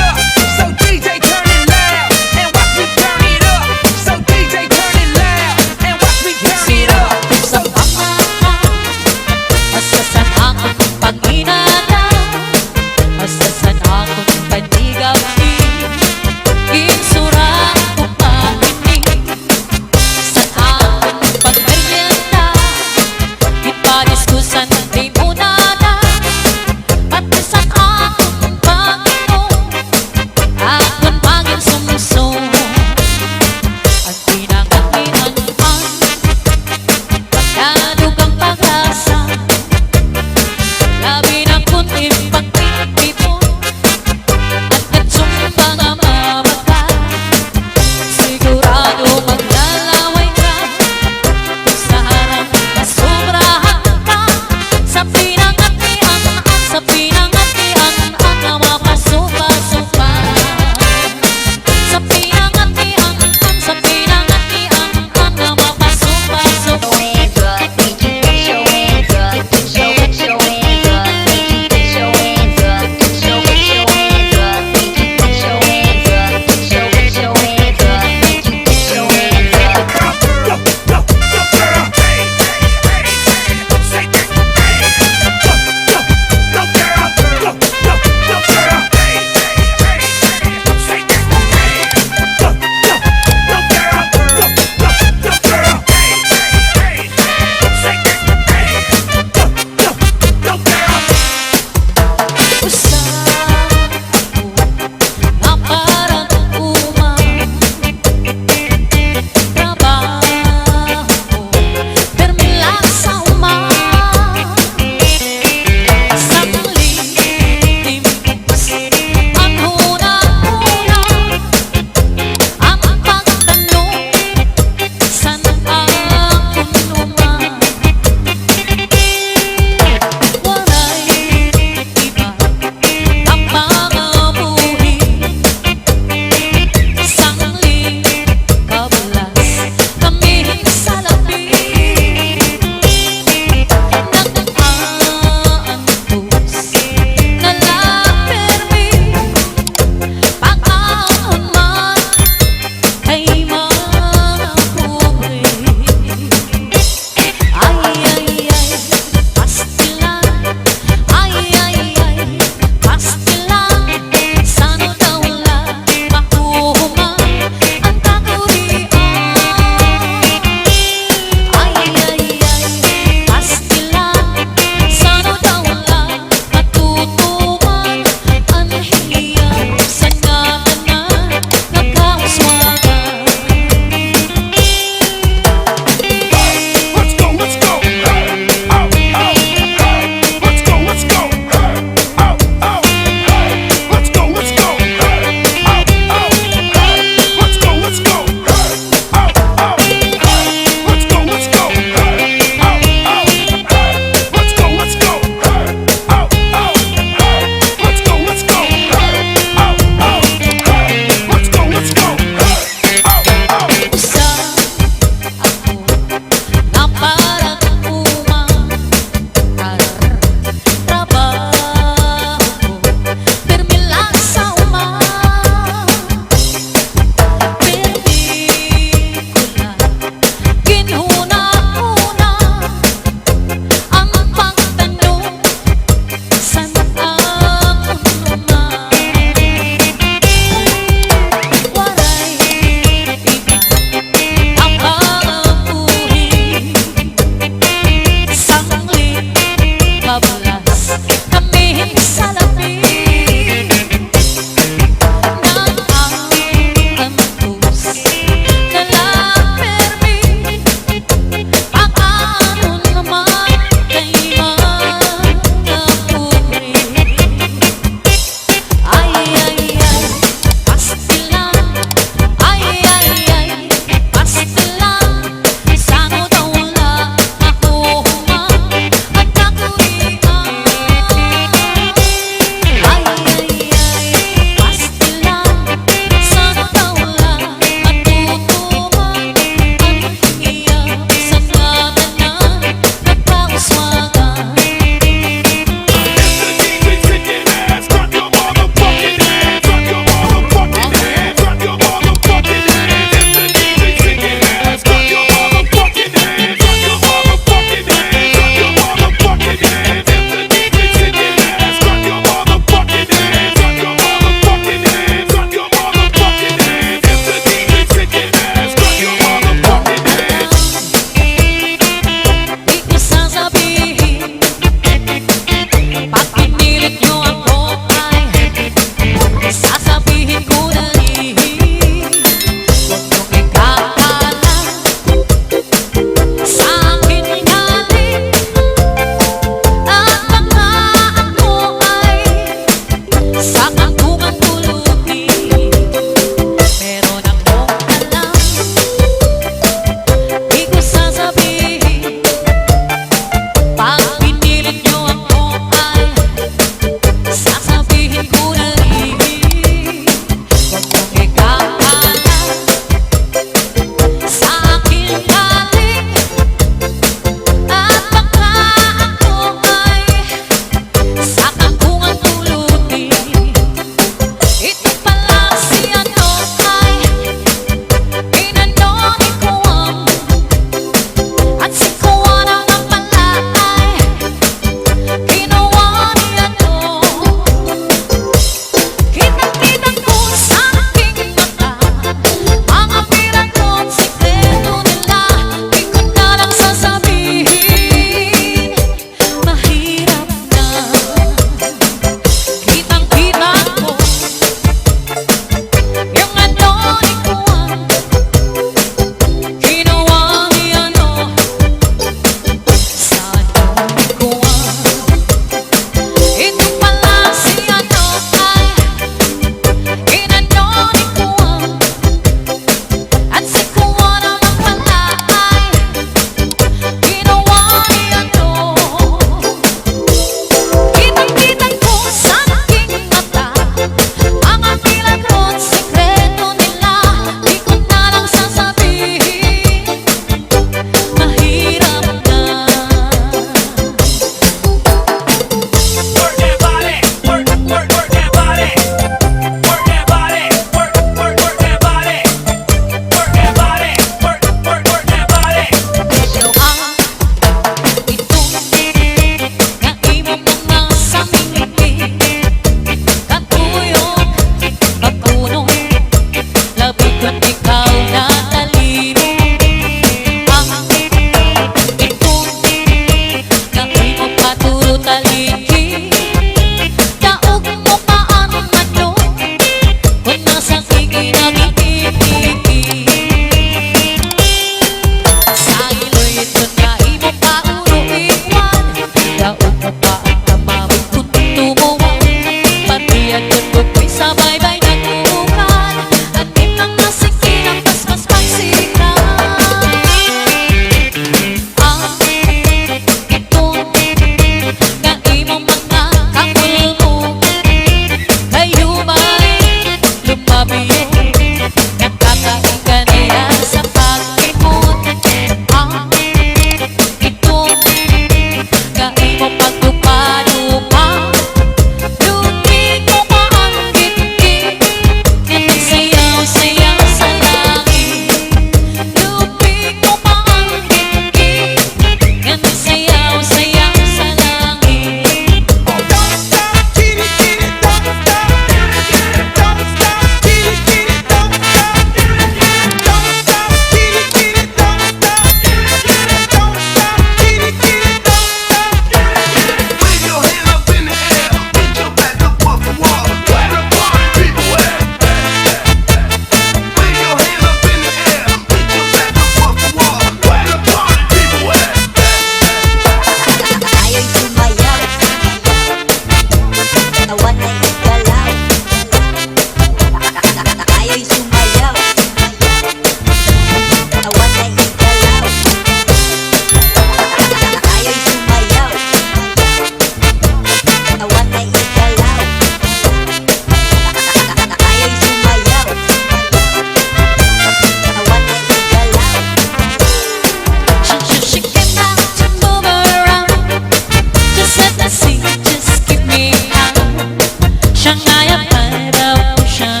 S3: by the ocean.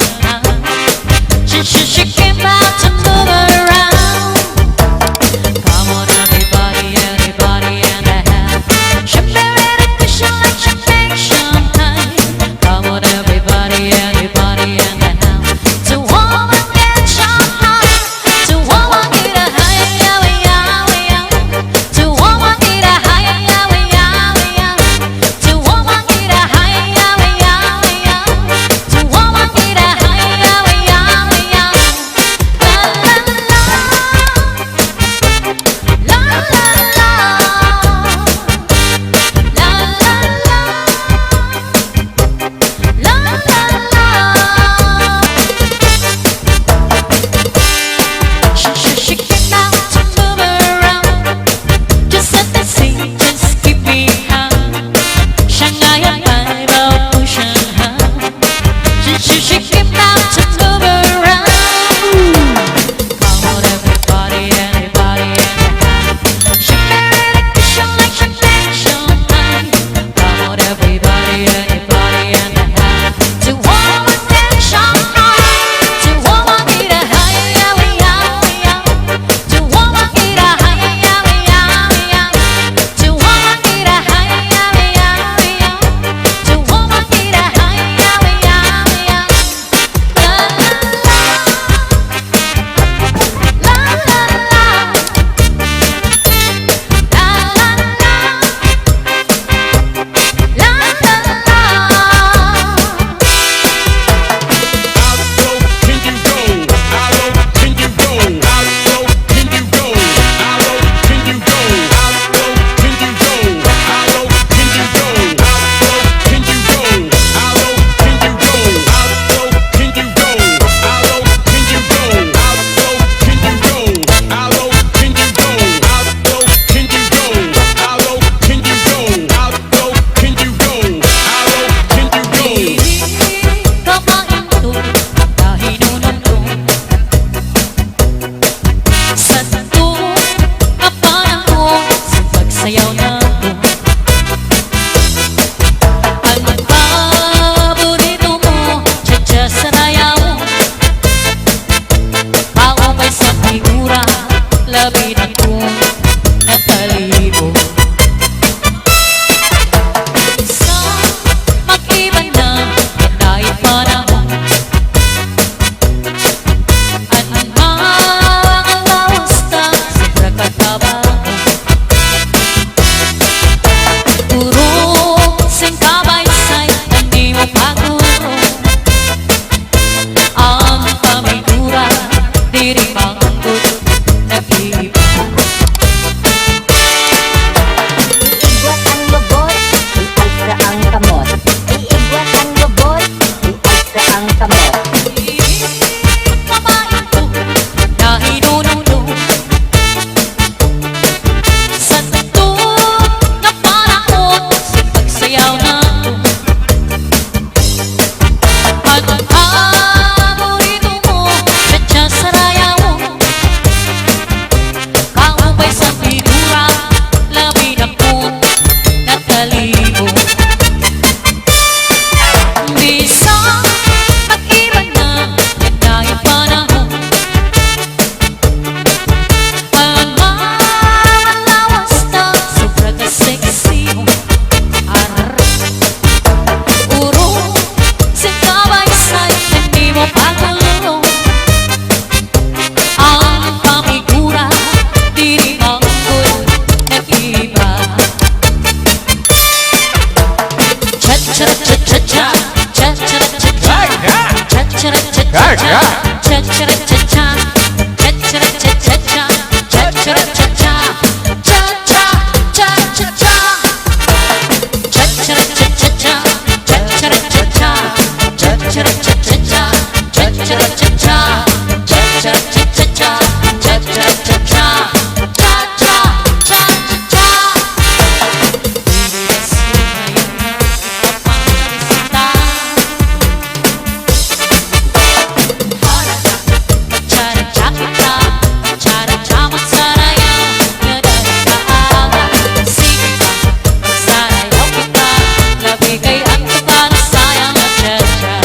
S3: She came out to move around. Come on, everybody, everybody in the house. She married a cushion like she makes champagne. Come on, everybody, everybody in the house. To woman get Shanghai. To woman get a high, yeah, yeah, yeah. To woman get a high, yeah, yeah, yeah. To woman get a high, yeah, yeah, yeah. To woman get a high, yeah, yeah, yeah. La la la, la la la, la la la, She came out to move around. Just let the sea just keep me high. Shanghai by the ocean. She came out to move around. Come on, everybody, everybody in the house. She married a cushion like she makes champagne. Come on, everybody, everybody in the house. To woman get Shanghai. To woman get a high, yeah, yeah, yeah. To woman get a high, yeah, yeah, yeah. To woman get a high, yeah, yeah, yeah. To woman get a high, yeah, yeah, yeah. La la la, la la la, la la la, la la la. Sayaw na ko. Ang paborito mo, tsa-tsa sa rayaw. Ako may sa figura, labi na kong natalibo. Sa mag-iba na, dahil panahon. Ang mga lawas na, sobra katabaho. Puro singkabaysay, hindi mo paguro. Ang pamidura, di rin manggut nag-iba.
S6: Iigwat ang lubot, ialsa ang kamot. Iigwat ang lubot, ialsa ang kamot.
S3: Mamain ko na hinunulo sa tato na panahon. Pagsayaw na ko. Ang paborito mo, tsa-tsa sa rayaw. Kaubay sa figura, labi na po natalibo. Bisa mag-iba na, dahil panahon. Ang mga lawas na, sobra ka sexy mo. Puro singkabaysay, hindi mo paguro. Ang pamigura, di rin manggut nag-iba. Cha-cha-cha-cha-cha, cha-cha-cha-cha, cha-cha-cha-cha-cha, cha-cha-cha-cha-cha, cha-cha-cha-cha-cha, cha-cha-cha-cha, cha-cha-cha-cha-cha. Cha-cha-cha-cha-cha, cha-cha-cha-cha, cha-cha-cha-cha-cha, cha-cha-cha-cha, cha-cha-cha-cha, cha-cha-cha-cha, cha-cha-cha-cha. Kay ang para sayang at cha-cha.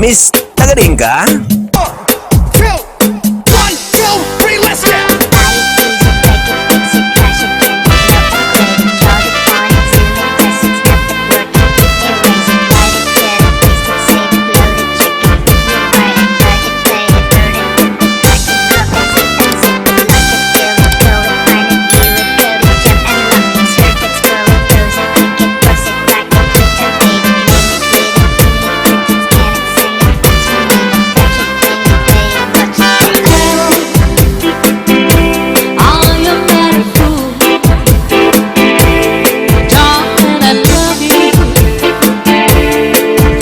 S8: Miss Tagadinka?
S3: All your better food, darling, I love you.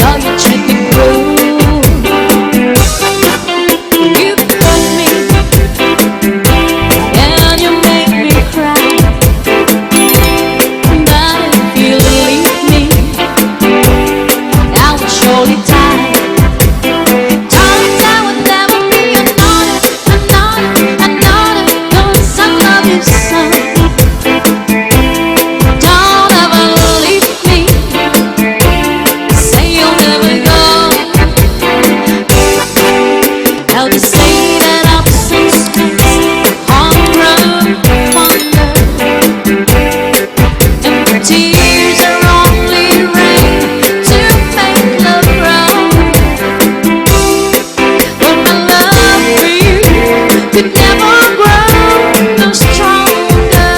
S3: All your chicken groove, you cut me and you make me cry. But if you leave me, I will surely die. Darling, I would never be another, cause I love you so. Don't ever leave me, say you'll never go. How to say that I'm so sweet, hunger, wonder, and the tears are only rain to make love grow. But my love for you could never grow no stronger.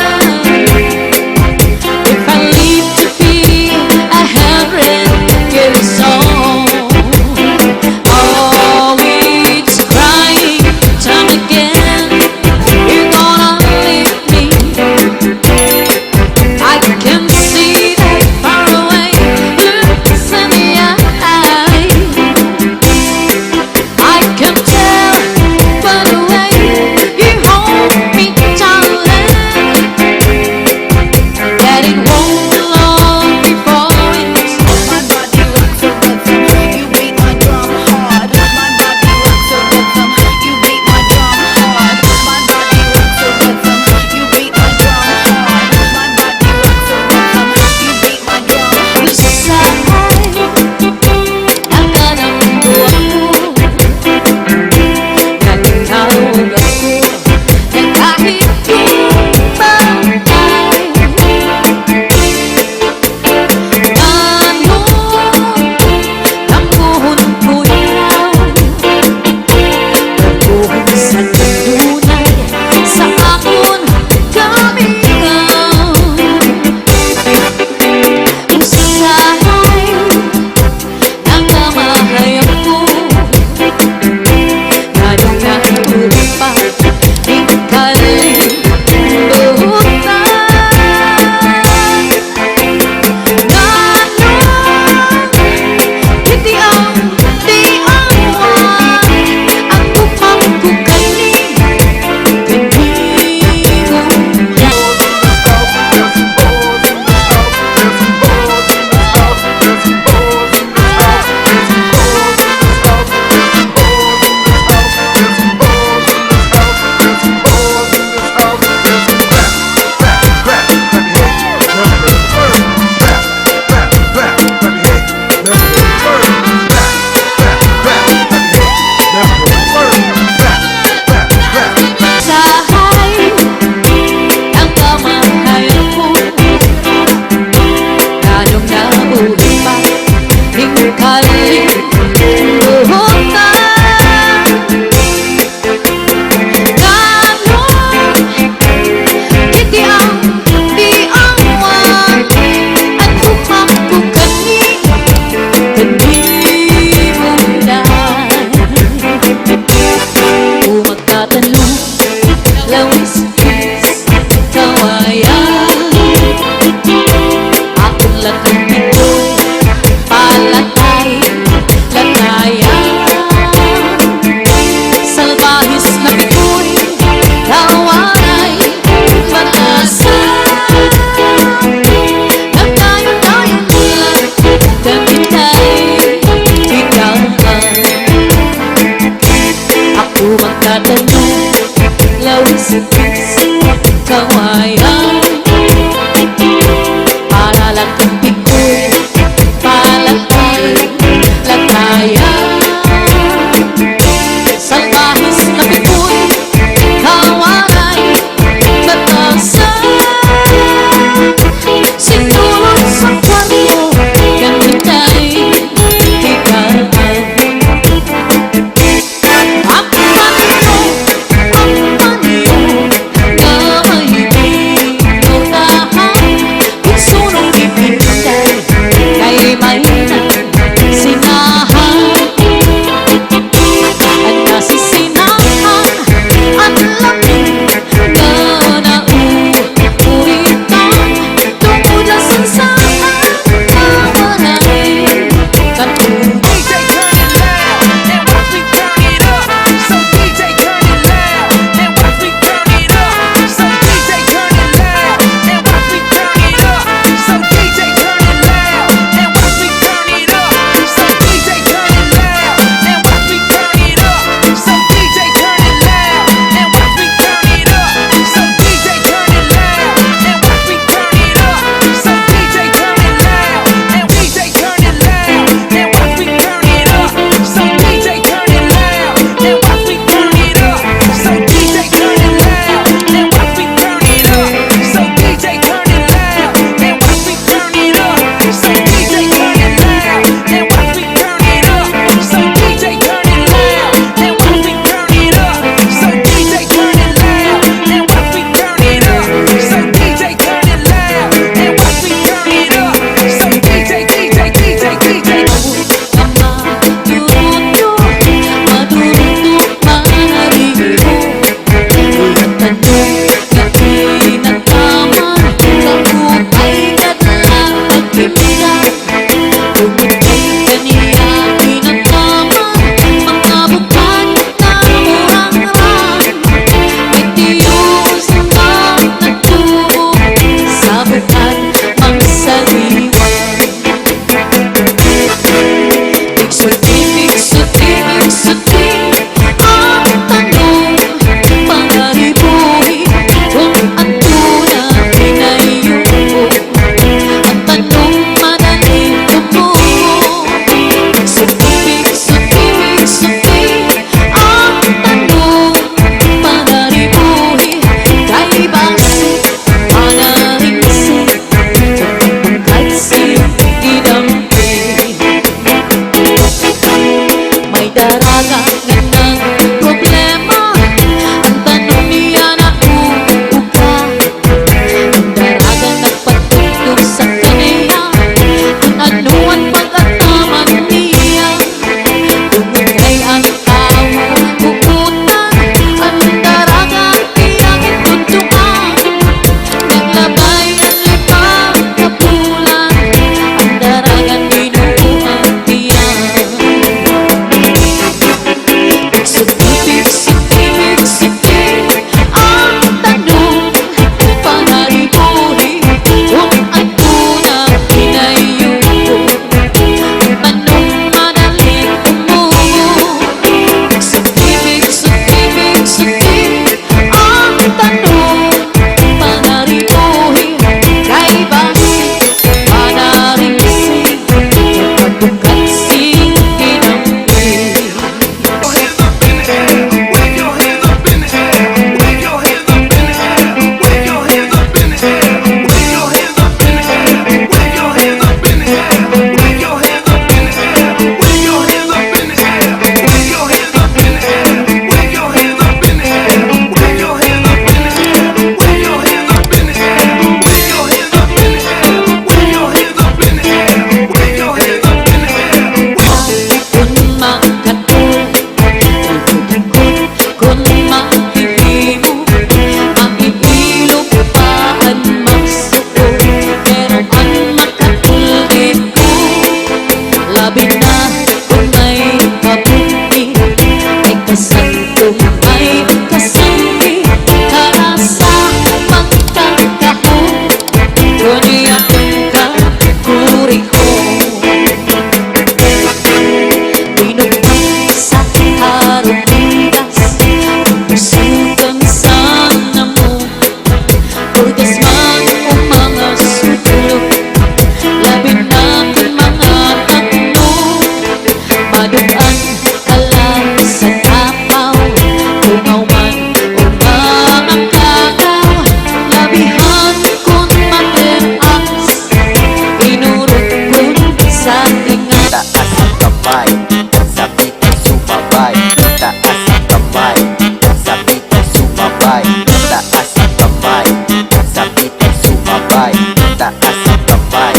S5: sabi ay sumabay, taas ang kamay,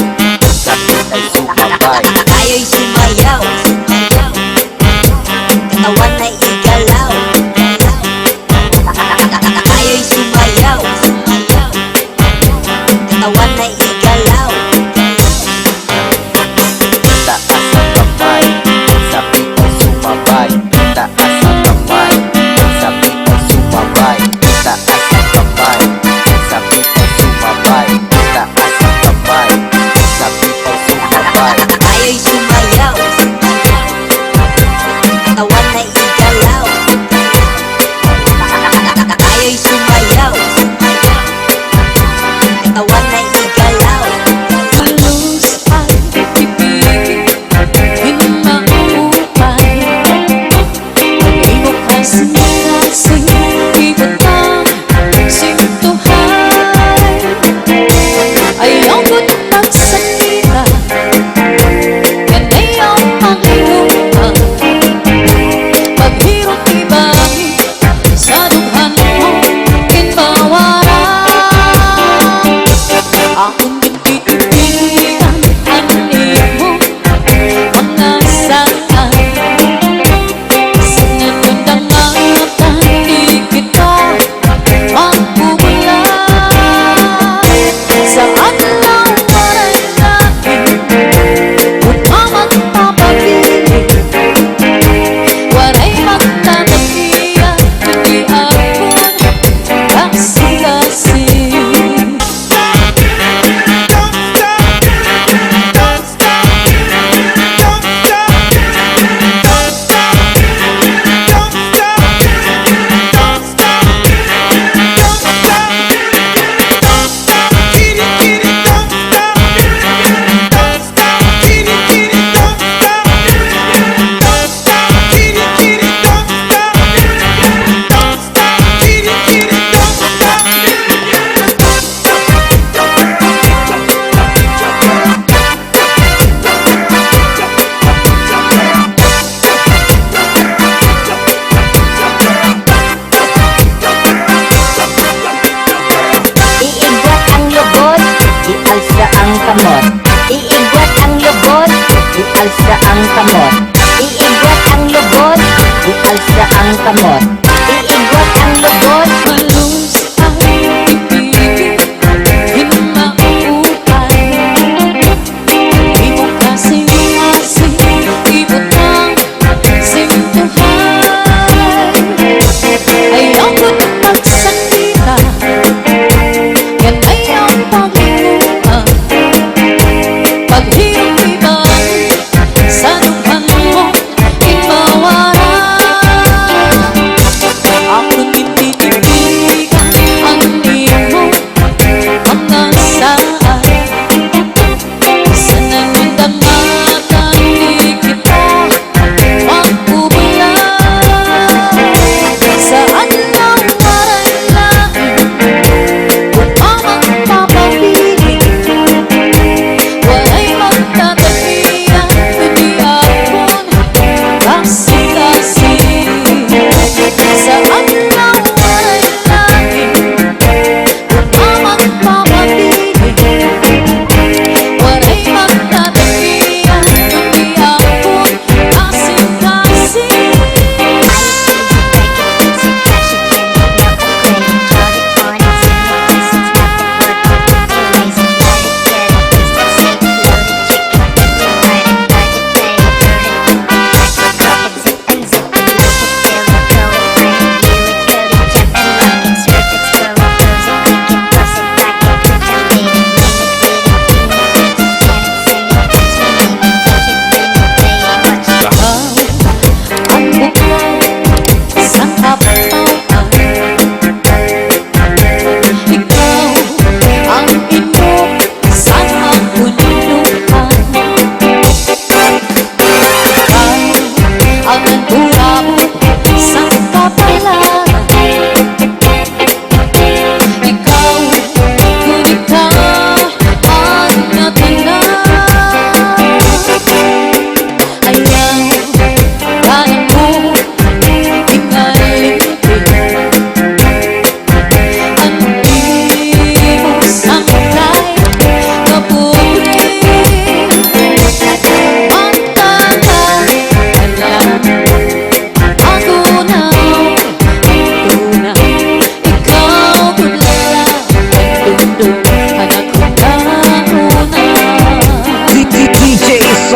S5: sabi ay sumabay.
S6: Tayo'y sumayaw, katawan ay igalaw. Tayo'y sumayaw, katawan ay igalaw.
S5: Taas ang kamay, sabi ay sumabay, taas ang kamay, sabi ay sumabay, taas ang kamay, sabi ay sumabay, taas ang kamay, sabi ay sumabay.
S6: Tayo'y sumayaw,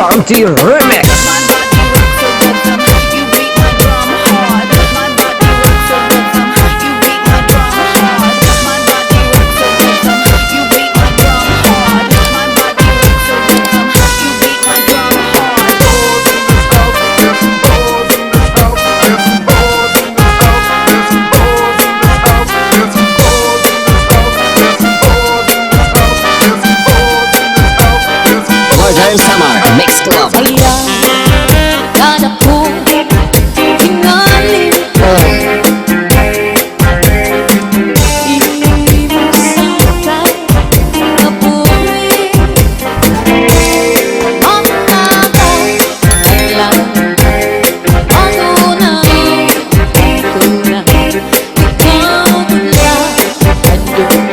S7: Funky Remix. Modern Summer Mix Club.
S3: Kada ko tingalin ko, imusakay na buhay. Ang nakakailan, ano na, ito na, ikaw mula, andun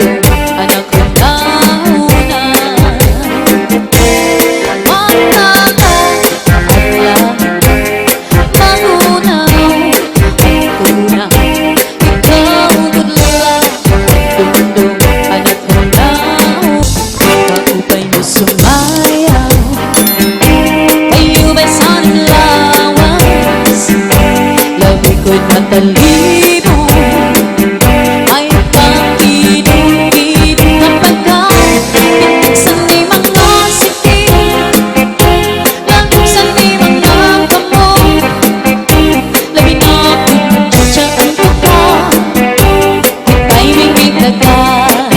S3: anak ko na una. Matalino ay pakinulit kapag sa di mga sikip, lang sa di mga kamot, labi na pinagtsatsakan ko ka, ika'y may biglagan,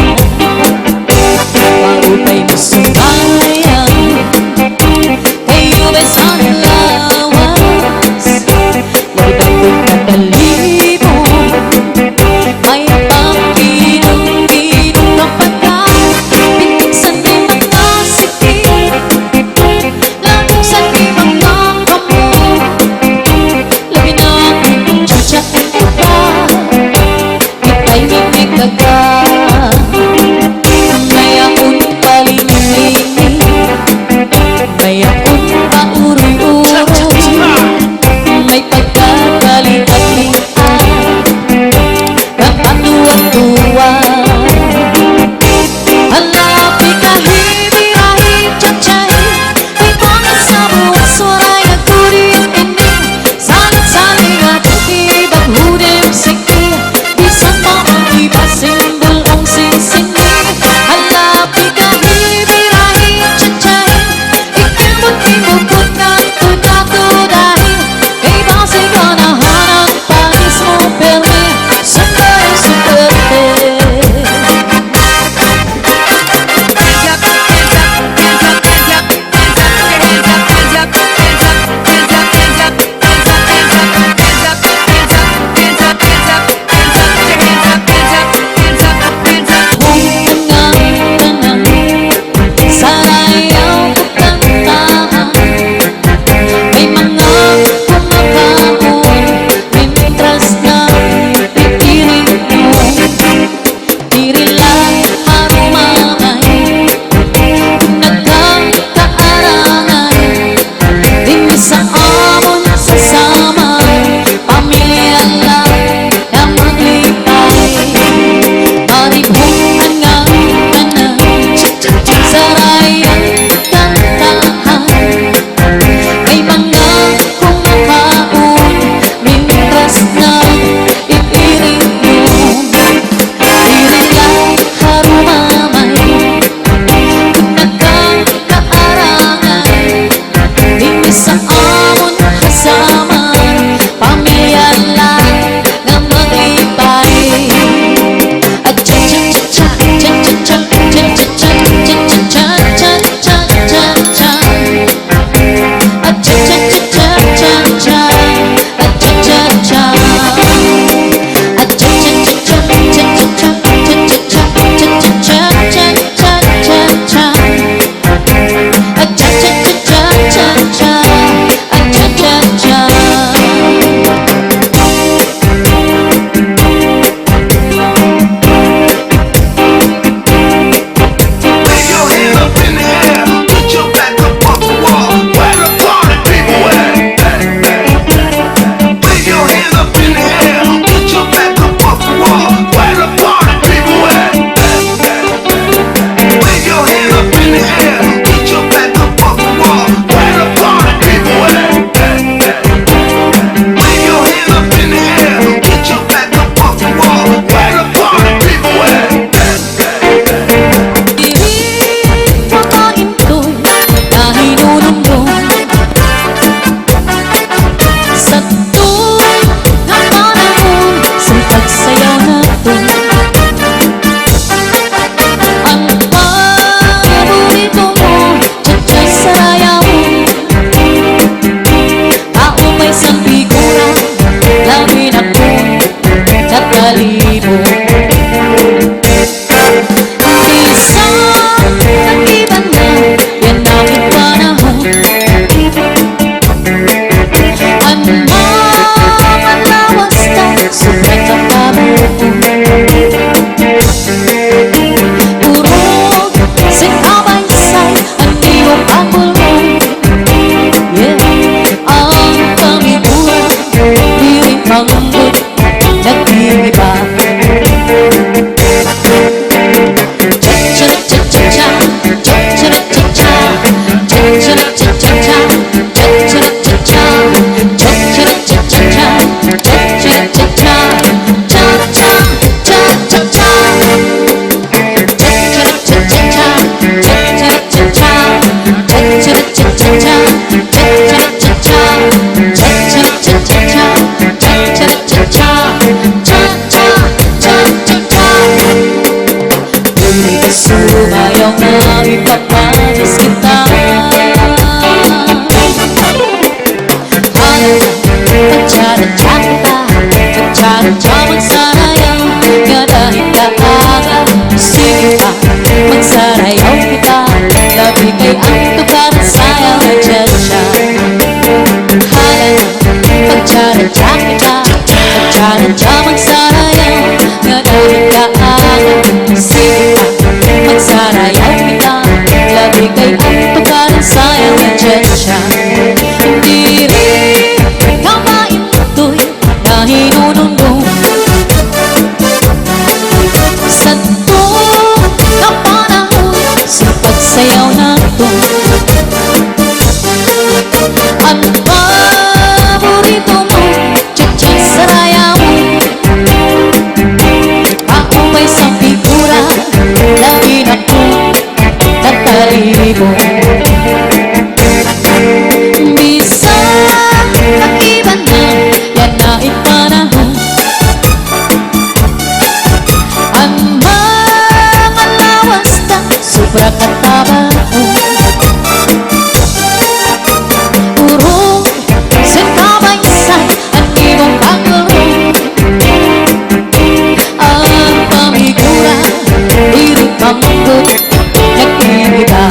S3: paupay mo sumayan, kayo ba'y sa lawas, labi na pinagtalib. Sumayong na ipapanis kita. Pagcadadya kita, pagcadadya magsarayaw nga dahil kaaga. Sige pa, magsarayaw kita, labi kay ang tugar sayaw na dyan-dya. Pagcadadya kita, pagcadadya magsarayaw nga dahil kaaga. Sige pa, magsarayaw kita, labi kay ang tugar sayaw na dyan-dya. Hindi rin kamain ito'y nahinunundong sa to na panahon sa pagsayaw nato. Ang paborito mo, tiyat-tiyat sarayaw mo. Ako may sa figura, lagi na ko natalibo. Nakiban na, yan na ipanahon. Ang mga lawas na sobra katabao. Urong sa kabaysay ang ibang pagkaroon. Ang pamigura, diri pamangkot, nag-iiba.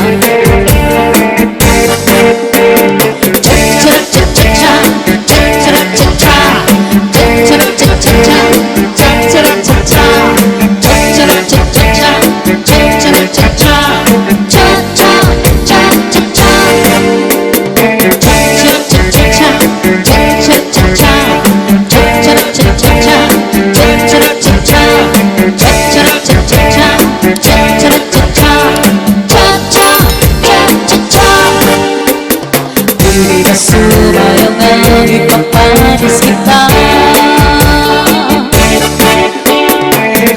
S3: Sumayong ang ipapanis kita.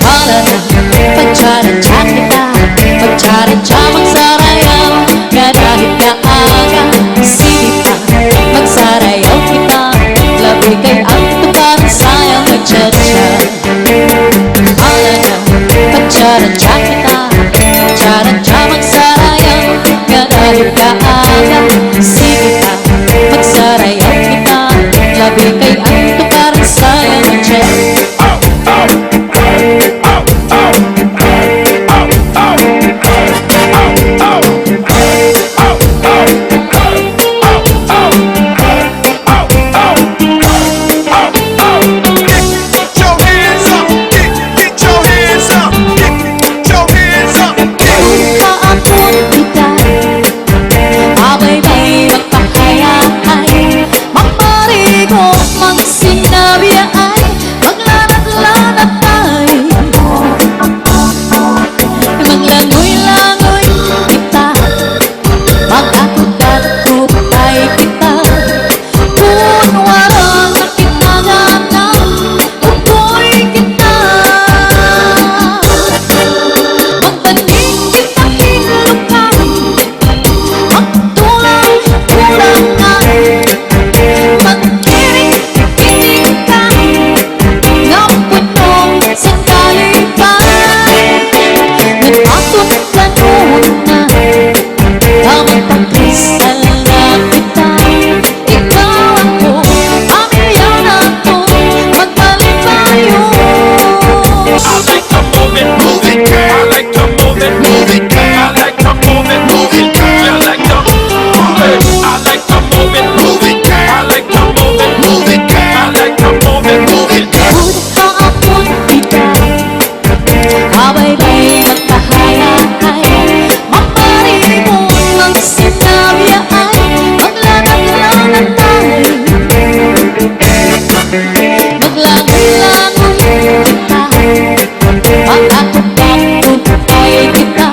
S3: Hala na, pagcadadya kita, pagcadadya magsarayaw nga dahil kaaga. Sige pa, magsarayaw kita, labi kay ang tugar sayaw na dyan-dya. Hala na, pagcadadya kita, pagcadadya magsarayaw nga dahil kaaga. Sige pa, magsarayaw kita, labi kay ang tugar sayaw na dyan. Kaapon kita, abay-bay magpahayay, magparigo, magsinabi ay maglanat-lanat tayo. Maglangoy-langoy kita, mag-akot-akotay kita. Kung warang kinagana, ukoy kita. Magtanim kita hilukan, magtulang-tulangan, magkiring-kirikan, nga punong sandalipan. Nag-akot ka noon na, tamang pagkristal na kita. Ikaw ako, pamilya ako, magpalipayo.
S8: I like to move it, move it. I like to move it, move it. I like to move it, move it. You like to move it. I like to move it, move it. I like to move it, move it. I like to move it, move it.
S3: Kaapon kita, abay-bay magpahayay, magparigo, magsinabi ay maglanat-lanat tayo. Maglangoy-langoy kita, mag-akot-akotay kita.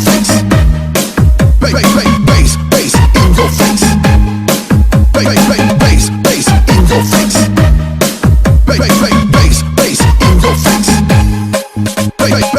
S9: face. Bass, bass in your face. Bass, bass in your face. Bass, bass in your face. Bass.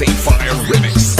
S9: DJ Fire Remix.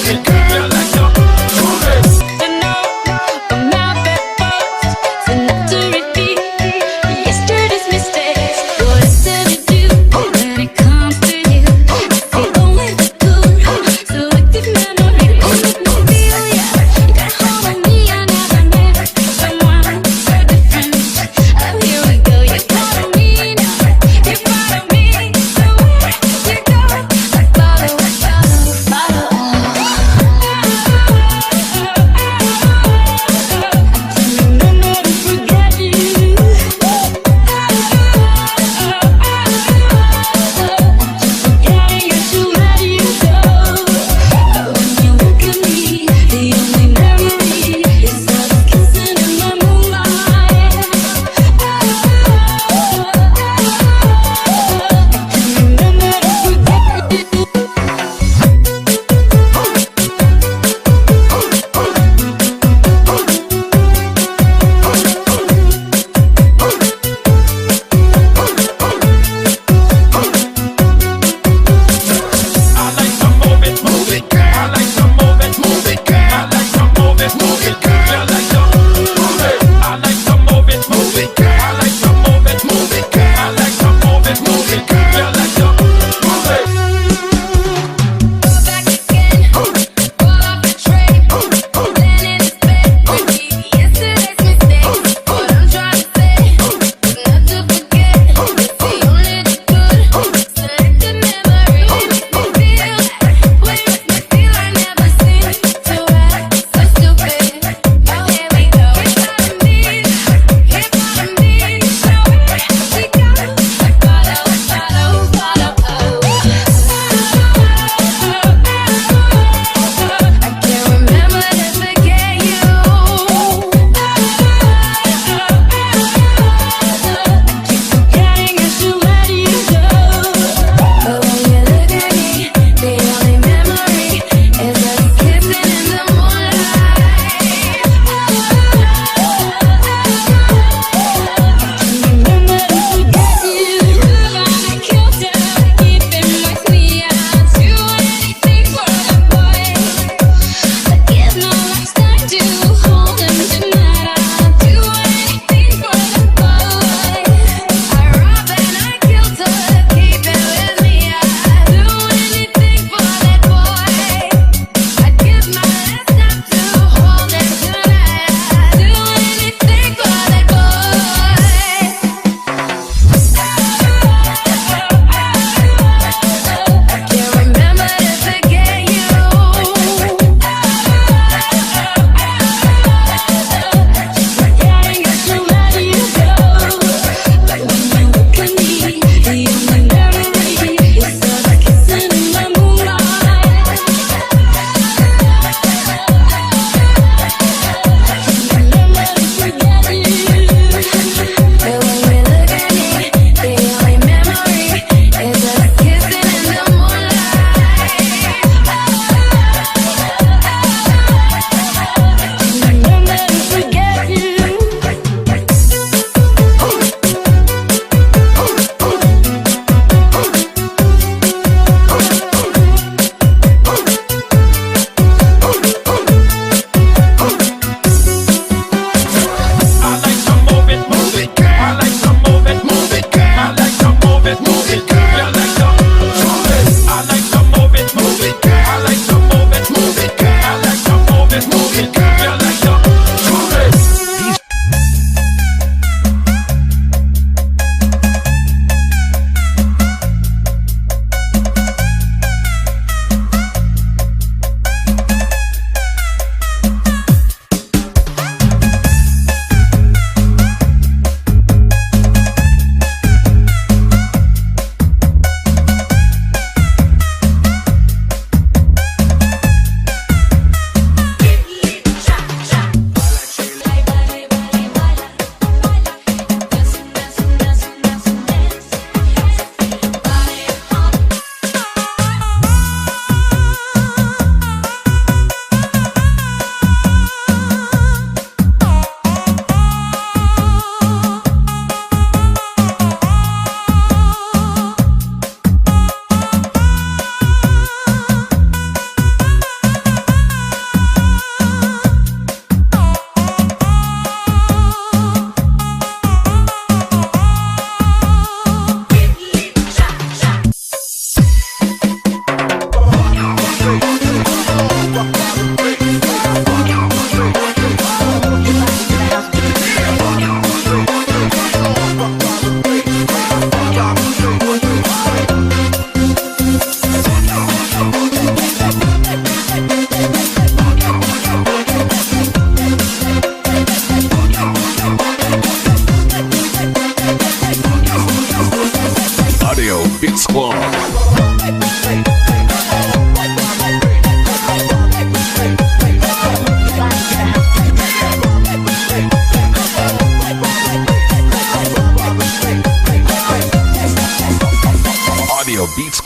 S8: move it. You like to move it.
S3: To know a mouth that boasts, so not to repeat yesterday's mistakes. What I said to do when it comes to you, the only the good, selective memory to make me feel ya. You got hold on me, I never met someone so different. Oh, here we go, you part of me now, you're part of me. So where you go, I follow, follow, follow.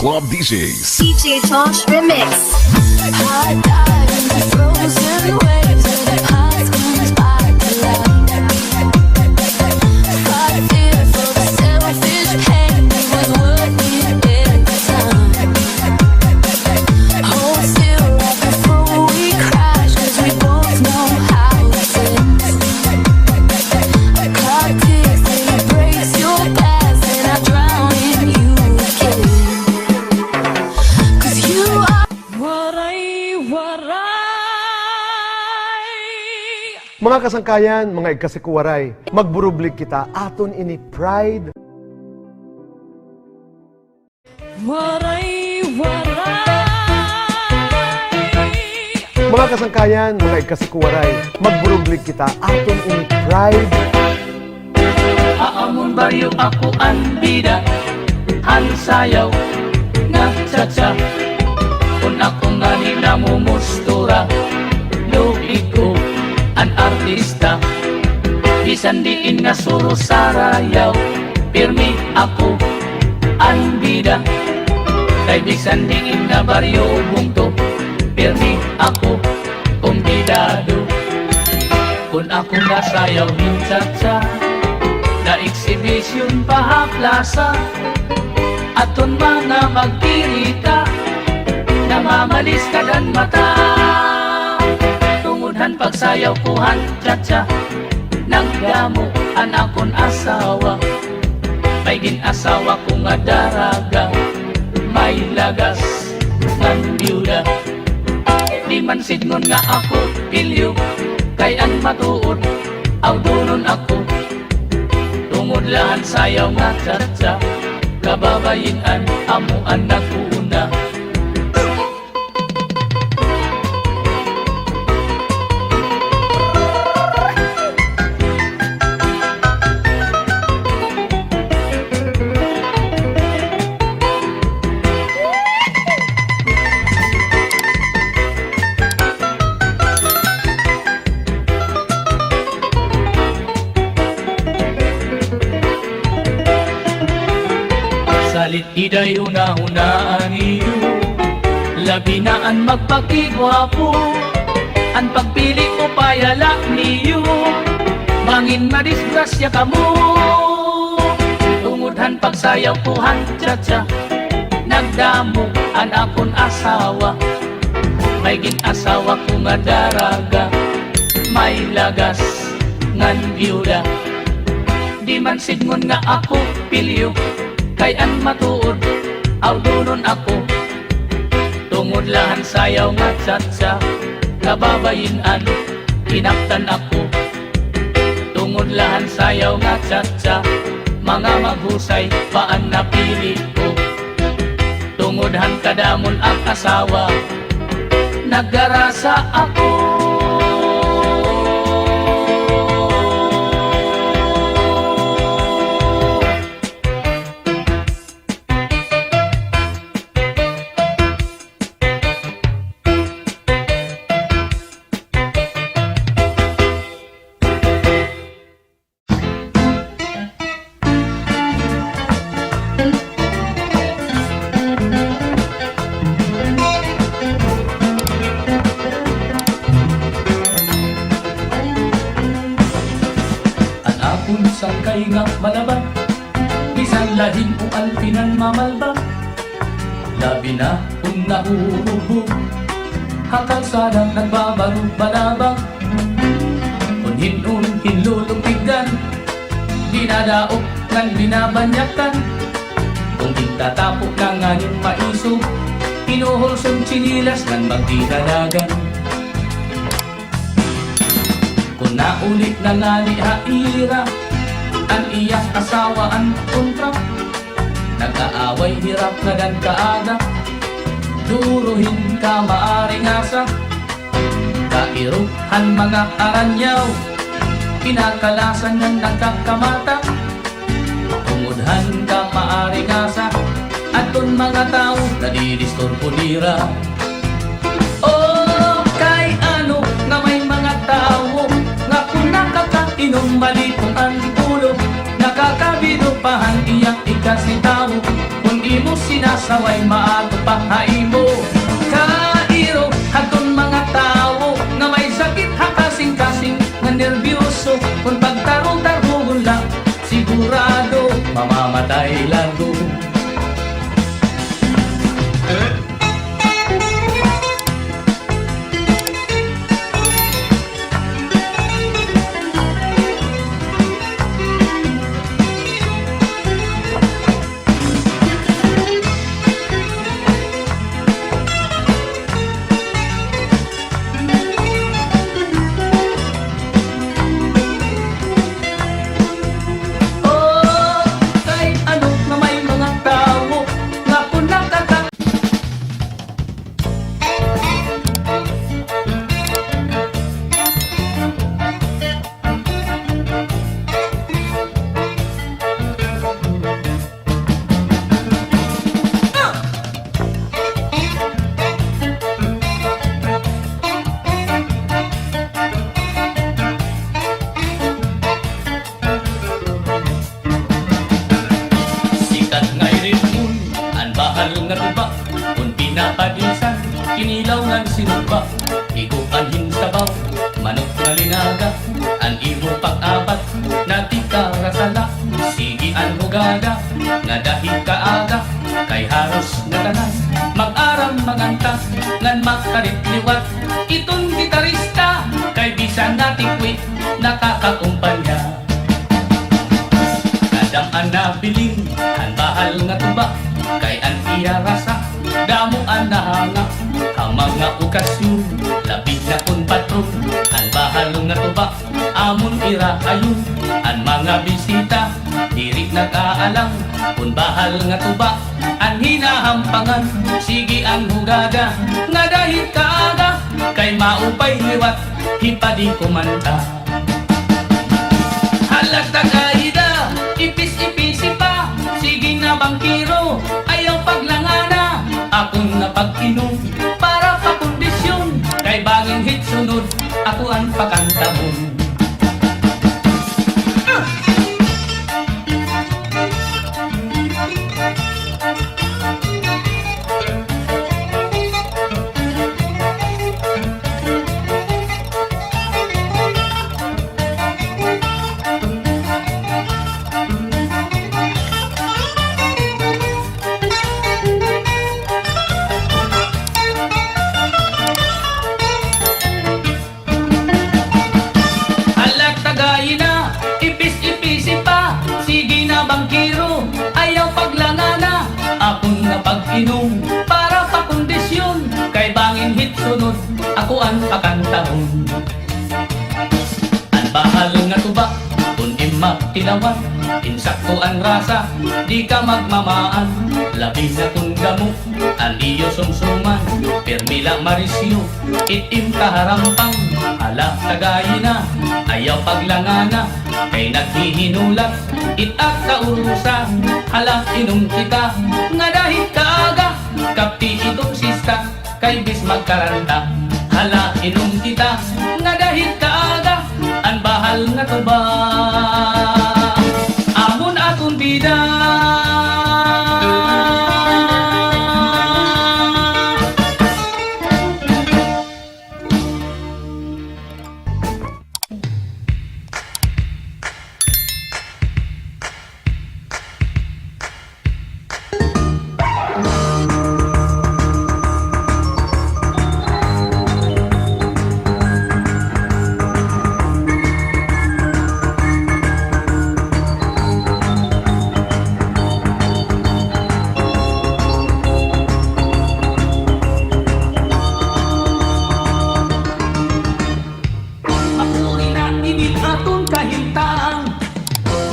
S9: Club DJs.
S2: DJ Tosh Remix.
S3: I dive into frozen waves where the past comes back to life. Fight fear for the selfish pain, it was worth it every time. Hold still right before we crash, 'cause we both know how it ends. The clock ticks till it breaks your glass, and I drown in you again. 'Cause you are
S10: Mga kasangkayan, mga igkasikuwaray, magburublik kita aton ini pride. Mga kasangkayan, mga igkasikuwaray, magburublik kita aton ini pride.
S4: Aamon baryo ako ang bida, ang sayaw nga cha-cha. Kung ako nga ni namumustura, luig ko ang artista. Bisan diin nga suro sarayaw, pirmi ako ang bida. Kay bisan diin nga baryo bungto, pirmi ako kumbidado. Kung ako nga sayaw ni cha-cha, na exhibition pahaplasa, aton mga magkirita, namamalis ka dan mata. Tungudhan pagsayaw kuhan cha-cha, nagdamo an akon asawa. May ginasawa ko nga daraga, may lagas ngan byuda. Di man sidngon nga ako pilyo, kay ang matuod aw dunon ako. Tungudlahan sayaw nga cha-cha, kababayinan amuan naguna. Salit iday una-unaan iyo, labi na ang magpakigwapo, ang pagpili ko payalak niyo, mangin madisgrasya ka mo. Tungudhan pagsayaw kuhan cha-cha, nagdamo ang akon asawa. May ginasawa ko nga daraga, may lagas ngan byuda. Di man sidngon nga ako pilyo, kay ang matuod aw dunon ako. Tungudlahan sayaw nga cha-cha, kababayinan kinaptan ako. Tungudlahan sayaw nga cha-cha, mga maghusay paan napili ko. Tungudhan kadamon ang asawa, naggarasa ako. Sangkay nga malaban, bisan lahing o alpinan mamalbang. Labi na kung nahuhubog, hakal sadang nagbabarog-balabang. Kung hinunhin lulupigdan, dinadaok ngan binabanyakan. Kung itatapok na nga yung maisog, inuhulsong chinilas ngan magdidalagan. Kung naulit na nga ni Haira, ang iyang asawa ang kontrak, nag-aaway hirap na dan kaaga, duruhin ka maaring asa. Kairuhan mga aranyaw, pinakalasan ng nagkakamata. Tungudhan ka maaring asa, aton mga tao nadidistorbo nira. Oh, kay ano nga may mga tao nga kung nakakainom balitong ang ulo, nakakabido pa ang iyang ikasitaw. Kung di mo sinasa naway maato pa haimo. Kairo haton mga tao nga may sakit hakasing-kasing nga nervyoso, kung pagtarong-tarong lang sigurado mamamatay lago. Pinapadinsan, kinilaw ng sinuba, ikuanhin sabaw, manok na linaga, ang imo pag-apat, natika rasala, sige ang hugada, nga dahil kaaga, kay haros na tanan, mag-aram maganta, ngan makaritliwat, itong gitarista, kay bisan natikwit, nakakakumpanya. Kadang ang nabiling, ang bahal nga tuba, kay ang iya rasa, damo ang nahanga, ang mga okasyon, labig na kun patron, ang bahal nga tuba, amon ira ayon, ang mga bisita, diri nag-aalang, kun bahal nga tuba, ang hinahampangan, sige ang hugada, nga dahil kaaga, kay maupay liwat, hipadi kumanta. Halata kaida, ipis-ipisi pa, sige na bangkiro, ayaw paglangana, akong napag-inom, para pa kondisyon, kay banging hit sunod, ako ang pakantamon. Pag-inom, para pa kondisyon, kay bangin hit sunod, ako ang pakantahon. Ang bahal nga tuba, kung imma tilawan, insakto ang rasa, di ka magmamaan, labi na kung gamo, ang iyo sumsuman, permila marisyo, itim kaharampang, hala tagayin na, ayaw paglangana, kay naghihinulat, itak kaurusa, hala inom kita, nga dahil kaaga, kapti itong sista, kay bis magkaranta, hala inom kita, nga dahil kaaga, ang bahal nga tuba, amon akong bida.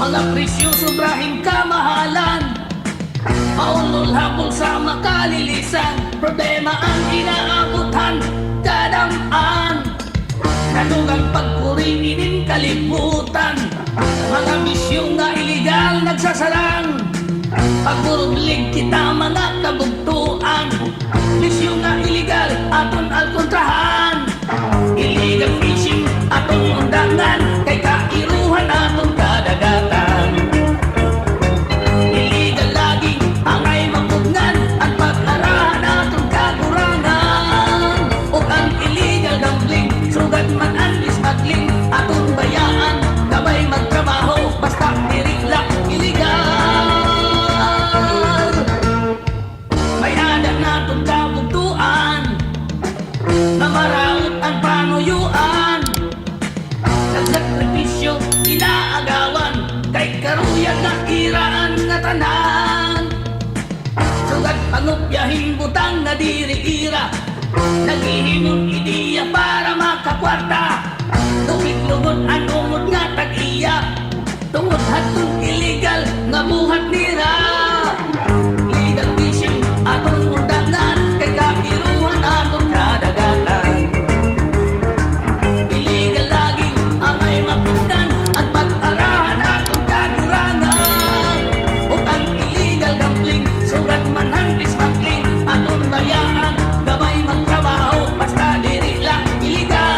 S4: Mga presyo sobrahing kamahalan, maulol hapon sa makalilisan, problema ang inaabutan, kadamaan, nadugang pagkuringinin kalimutan, mga misyon na iligal nagsasarang, pagburuglig kita mga kabugtuan, misyon na iligal aton alkontrahan, illegal fishing aton undangan, kay kairuhan aton kadagatan. Illegal laging angay mapugnan, ang ang panuyuan. Nagsakripisyo, inaagawan, kay karuyan na iraan nga tanan. Sugad pangupyahing butang na diri-ira, naghihimong ideya para makakwarta. Lugod ang umod nga tag-iya, tungod hatong illegal nga buhat nira. Illegal fishing atong undangan, kay kapiruhan atong kadagatan. Illegal laging amay mapunan, at pag-arahan atong kagurangan. O ang illegal gambling, surat manhandis smuggling, atong bayaan, gamay magtrabaho, basta diri lang illegal.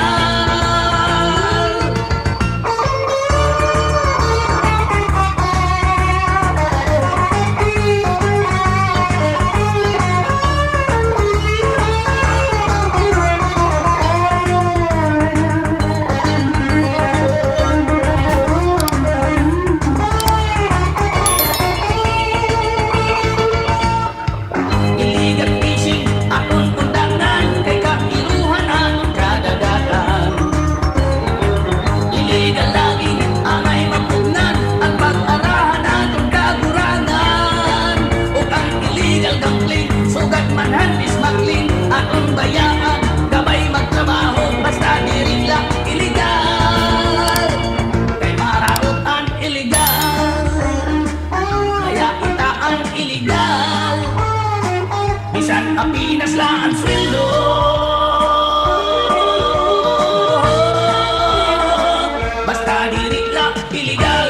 S4: Illegal fishing, atong undangan, kay kapiruhan atong kadagatan. Illegal laging amay mapunan, at pag-arahan atong kagurangan. O ang illegal gambling, sugat manhandis smuggling, atong bayaan, gabay magtrabaho, basta diri lang illegal. Kay marautan illegal, kaya itaan illegal. Bisan ang Pinas lang ang sweldo, basta diri lang illegal.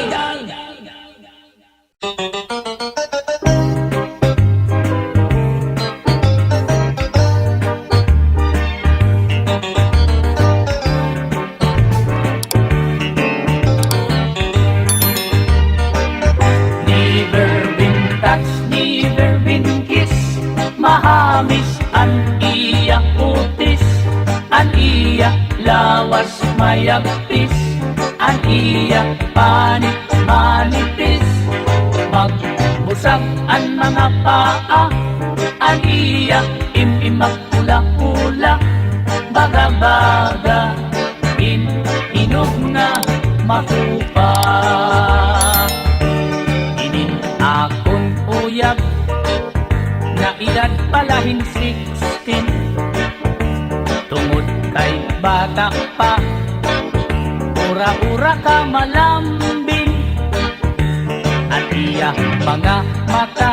S4: Never been touched, never been kissed, mahamis ang iya kutis, ang iya lawas mayagpis, ang iya panit manipis. Magbusag ang mga paa, ang iya imimak pula-pula, baga-baga, inog na makupa. Inin akon uyab, na edad palahin 16, tungod kay bata pa, ura-ura ka malambing, at iya mga mata,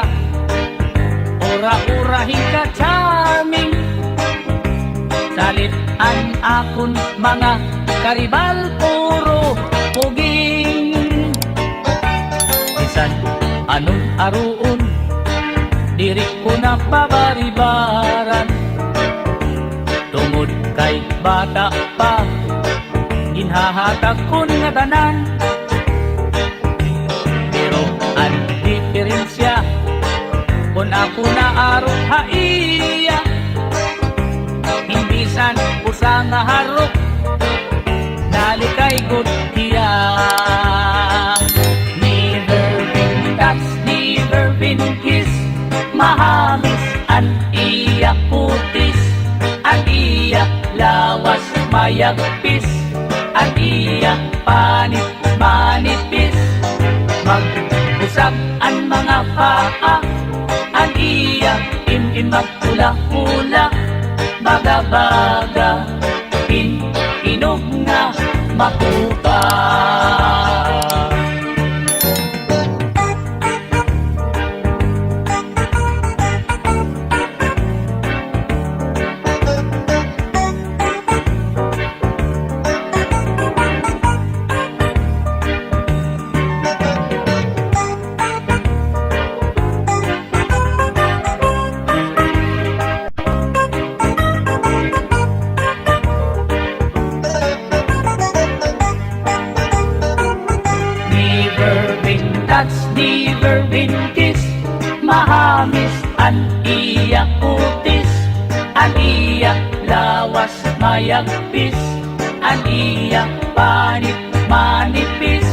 S4: ura-urahin ka charming. Salit ang akon mga karibal, puro puging. Bisan anong aruon, diri ko na pabaribaran, tungod kay bata pa, inhahatag ko nga tanan. Pero ang diferensya, kung ako na arot haiya, hindi san usa nga harok, nalikay good iya. Never been touched, never been kissed, mahamis ang iya putis, ang iya lawas mayagpis, ang iya panit manipis. Magbusag ang mga paa, ang iya imimag pula-pula, baga-baga, inog na makupa. Never been kissed, mahamis ang iya kutis, ang iya lawas mayagpis, ang iya panit manipis.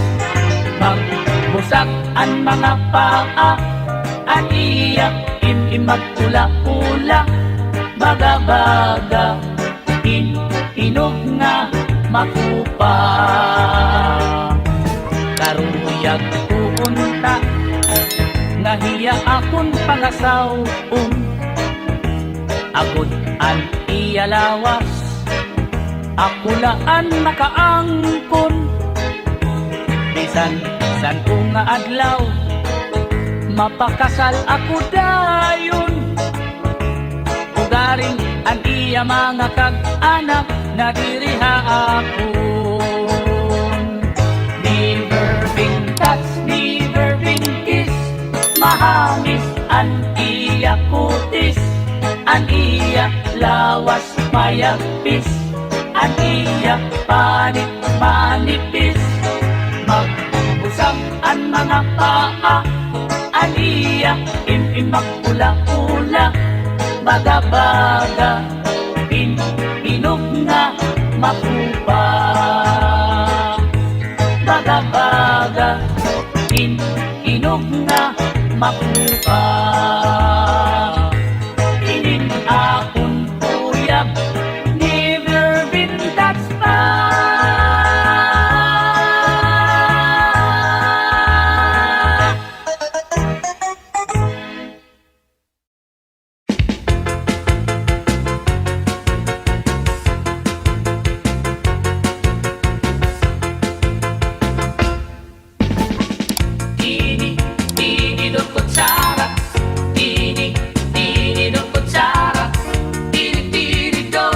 S4: Magbusag ang mga paa, ang iya imimag pula-pula, baga-baga, inog nga makupa. Karuyag pupunta nga hiya akon pangasawon. Agod an iya lawas, ako laan nakaangkon. Bisan san ko nga adlaw, mapakasal ako dayon. Ugaring an iya mga kag-anak na diriha akon. Never been touched, never been kissed, mahamis an iya kutis, an iya lawas mayapis, an iya panit manipis. Mag-usap ang mga paa, an iya imimak ula-ula, baga-baga, inog nga makupa. Baga-baga, inog nga makupa. Inin akong uyab, never been touched pa. Tini, tini do kutsara, tini, tini do kutsara, tini, tini do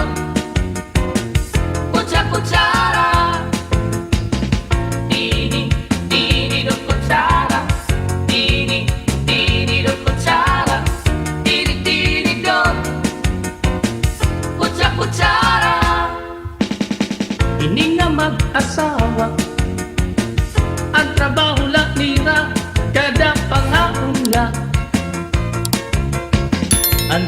S4: kutsara. Tini, tini do kutsara, tini, tini do kutsara, tini, tini do kutsara. Ini nga mag-asawa, ang trabaho lang nila, kada pangaon nga. Ang